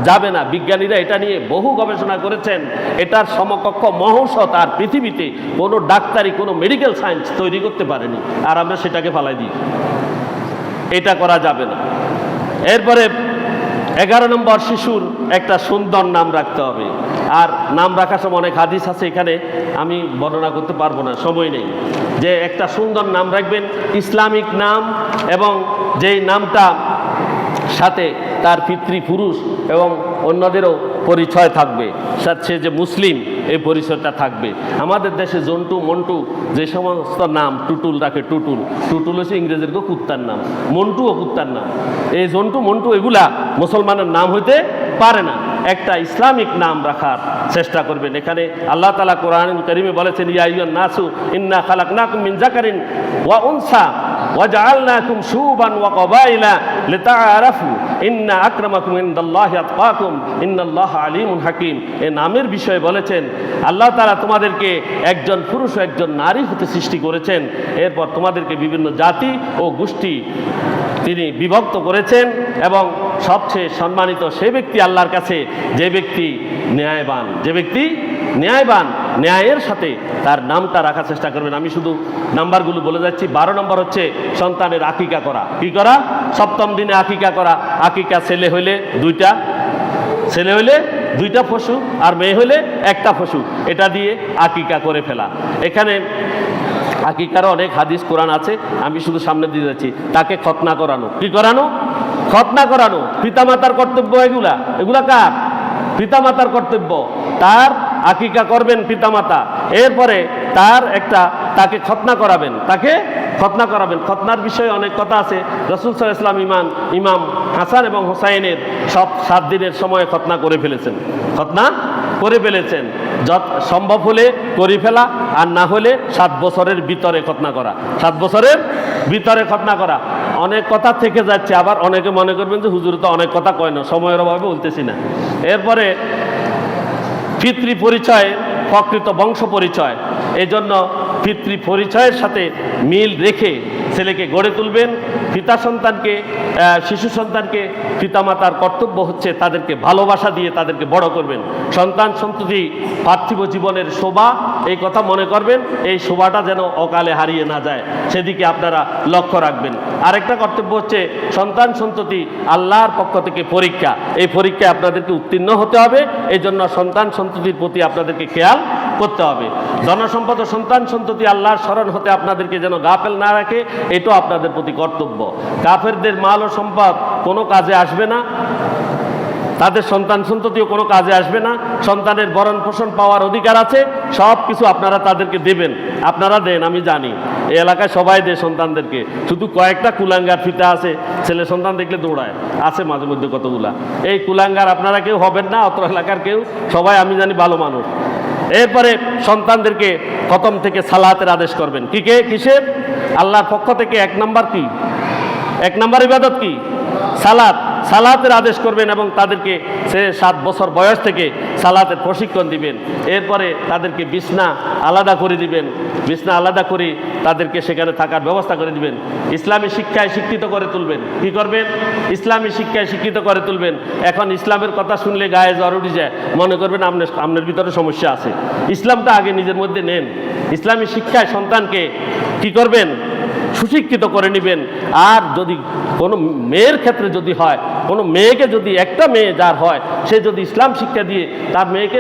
যাবে না। বিজ্ঞানীরা এটা নিয়ে বহু গবেষণা করেছেন। এটার সমকক্ষ মহৌষধ আর পৃথিবীতে কোনো ডাক্তারি, কোনো মেডিকেল সায়েন্স তৈরি করতে পারেনি, আর আমরা সেটাকে ফালাই দিই। এটা করা যাবে না। এরপরে 11 নম্বর, শিশুর একটা সুন্দর নাম রাখতে হবে। আর নাম রাখার সময় অনেক হাদিস আছে, এখানে আমি বর্ণনা করতে পারবো না, সময় নেই। যে একটা সুন্দর নাম রাখবেন, ইসলামিক নাম, এবং যেই নামটা সাথে তার পিতৃপুরুষ এবং অন্যদেরও পরিচয় থাকবে, সে যে মুসলিম এই পরিচয়টা থাকবে। আমাদের দেশে জন্টু, মন্টু, যে সমস্ত নাম, টুটুল রাখে, টুটুল হচ্ছে ইংরেজের কুত্তার নাম, মন্টুও কুত্তার নাম। এই জন্টু, মন্টু এগুলা মুসলমানের নাম হইতে পারে না। একটা ইসলামিক নাম রাখার চেষ্টা করবেন। এখানে আল্লাহ তাআলা কোরআন কারীমে বলেছেন, ইয়া আইয়ুহান নাসু ইন্না খালাকনাকুম মিন যাকারিন ওয়া উনসা ওয়া জাআলনাকুম শুবান ওয়া ক্বাবাইলা লিতাআরাফু ইন্না আকরামাকুম ইনদাল্লাহি আতকাকুম ইন্নাল্লাহা আলিমুন হাকীম। এই নামের বিষয়ে বলেছেন আল্লাহ তাআলা তোমাদেরকে একজন পুরুষ ও একজন নারী হতে সৃষ্টি করেছেন, এরপর তোমাদেরকে বিভিন্ন জাতি ও গোষ্ঠী তিনি বিভক্ত করেছেন, এবং সবচেয়ে সম্মানিত সে ব্যক্তি আল্লাহর কাছে যে ব্যক্তি ন্যায়বান, যে ব্যক্তি ন্যায়বান, ন্যায়ের সাথে তার নামটা রাখার চেষ্টা করবেন। আমি শুধু নাম্বারগুলো বলে যাচ্ছি। 12 নম্বর হচ্ছে সন্তানের আকিকা করা। কি করা? 7ম দিনে আকিকা করা। আকিকা ছেলে হইলে 2টা, ছেলে হইলে 2টা পশু, আর মেয়ে হইলে 1টা পশু, এটা দিয়ে আকিকা করে ফেলা। এখানে আকিকারও অনেক হাদিস কোরআন আছে, আমি শুধু সামনে দিয়ে যাচ্ছি। তাকে খতনা করানো। কি করানো? খতনা করানো। পিতামাতার কর্তব্য এগুলা কার? পিতামাতার কর্তব্য। তার আকিকা করবেন পিতামাতা, এরপরে তাকে খতনা করাবেন, তাকে খতনা করাবেন। খতনার বিষয়ে অনেক কথা আছে। রাসূল সাল্লাল্লাহু আলাইহি ওয়াসাল্লাম ইমাম হাসান এবং হোসাইনের সব 7 দিনের সময় খতনা করে ফেলেছেন, খতনা করে ফেলেছেন। যত সম্ভব হলে করে ফেলা, আর না হলে 7 বছরের ভিতরে খতনা করা। 7 বছরের ভিতরে খতনা করা। অনেক কথা থেকে যাচ্ছে, আবার অনেকে মনে করবেন যে হুজুর তো অনেক কথা কয় না, সময়ের অভাবে বলতেছি না। এরপরে পিতৃ পরিচয়, প্রকৃত বংশ পরিচয়। এই জন্য পিতৃ পরিচয়ের সাথে মিল রেখে ছেলেকে গড়ে তুলবেন। পিতা সন্তানকে, শিশু সন্তানকে পিতামাতার কর্তব্য হচ্ছে তাদেরকে ভালোবাসা দিয়ে তাদেরকে বড় করবেন। সন্তান সন্ততি পার্থিব জীবনের শোভা, এই কথা মনে করবেন। এই শোভাটা যেন অকালে হারিয়ে না যায়, সেদিকে আপনারা লক্ষ্য রাখবেন। আরেকটা কর্তব্য হচ্ছে সন্তান সন্ততি আল্লাহর পক্ষ থেকে পরীক্ষা, এই পরীক্ষায় আপনাদেরকে উত্তীর্ণ হতে হবে। এই জন্য সন্তান সন্ততির প্রতি আপনাদেরকে খেয়াল করতে হবে। ধনসম্পদ ও সন্তান সন্ততি আল্লাহর স্মরণ হতে আপনাদেরকে যেন গাফেল না রাখে, এটাও আপনাদের প্রতি কর্তব্য। কাফেরদের মাল ও সম্পদ কোনো কাজে আসবে না, তাদের সন্তান সন্ততিও কোনো কাজে আসবে না। সন্তানের ভরণ পোষণ পাওয়ার অধিকার আছে, সব কিছু আপনারা তাদেরকে দেবেন। আপনারা দেন, আমি জানি এই এলাকায় সবাই দেয় সন্তানদেরকে, শুধু কয়েকটা কুলাঙ্গার ফিতা আছে, ছেলে সন্তান দেখলে দৌড়ায়, আছে মাঝে মধ্যে কতগুলা। এই কুলাঙ্গার আপনারা কেউ হবেন না, অত এলাকার কেউ, সবাই আমি জানি ভালো মানুষ। এরপরে সন্তানদেরকে প্রথম থেকে সালাতের আদেশ করবেন। কিসের? আল্লাহর পক্ষ থেকে এক নাম্বার কি? এক নাম্বার ইবাদত কি? সালাত। সালাতের আদেশ করবেন এবং তাদেরকে 7 বছর বয়স থেকে সালাতের প্রশিক্ষণ দিবেন। এরপরে তাদেরকে বিছনা আলাদা করে দিবেন, বিছনা আলাদা করে তাদেরকে সেখানে থাকার ব্যবস্থা করে দিবেন। ইসলামী শিক্ষায় শিক্ষিত করে তুলবেন। কি করবেন? ইসলামী শিক্ষায় শিক্ষিত করে তুলবেন। এখন ইসলামের কথা শুনলে গায়ে জ্বর উঠে যায়, মনে করবেন আপনার ভিতরে সমস্যা আছে। ইসলামটা আগে নিজের মধ্যে নেন। ইসলামী শিক্ষায় সন্তানকে কি করবেন? সুশিক্ষিত করে নেবেন। আর যদি কোনো মেয়ের ক্ষেত্রে যদি হয়, কোনো মেয়েকে যদি, একটা মেয়ে যার হয়, সে যদি ইসলাম শিক্ষা দিয়ে তার মেয়েকে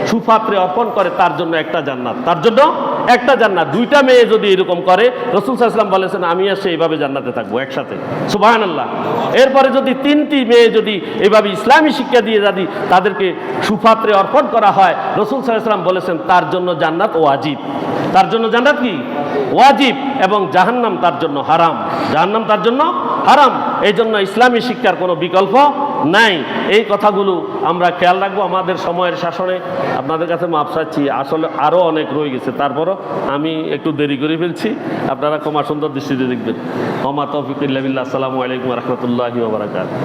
সুপাত্রে অর্পণ করে, তার জন্য একটা জান্নাত, তার জন্য একটা জান্নাত। 2টা মেয়ে যদি এরকম করে, রাসূল সাল্লাল্লাহু আলাইহি ওয়াসাল্লাম বলেছেন আমি আর সে এইভাবে জান্নাতে থাকবো একসাথে, সুবহানাল্লাহ। এরপরে যদি 3টি মেয়ে যদি এইভাবে ইসলামী শিক্ষা দিয়ে যদি তাদেরকে সুপাত্রে অর্পণ করা হয়, রাসূল সাল্লাল্লাহু আলাইহি ওয়াসাল্লাম বলেছেন তার জন্য জান্নাত ওয়াজিব, তার জন্য জান্নাত কি? ওয়াজিব। এবং জাহান্নাম তার জন্য হারাম, জাহান্নাম তার জন্য হারাম। এই জন্য ইসলামী শিক্ষার কোনো বিকল্প নাই। এই কথাগুলো আমরা খেয়াল রাখবো। আমাদের সময়ের শাসনে আপনাদের কাছে মাপ চাচ্ছি, আসলে আরও অনেক রয়ে গেছে, তারপরও আমি একটু দেরি করে ফেলছি। আপনারা ক্ষমা সুন্দর দৃষ্টিতে দেখবেন। ওমা তৌফিক ইল্লা বিল্লাহ। আসসালামু আলাইকুম ওয়া রাহমাতুল্লাহি ওয়া বারাকাতুহু।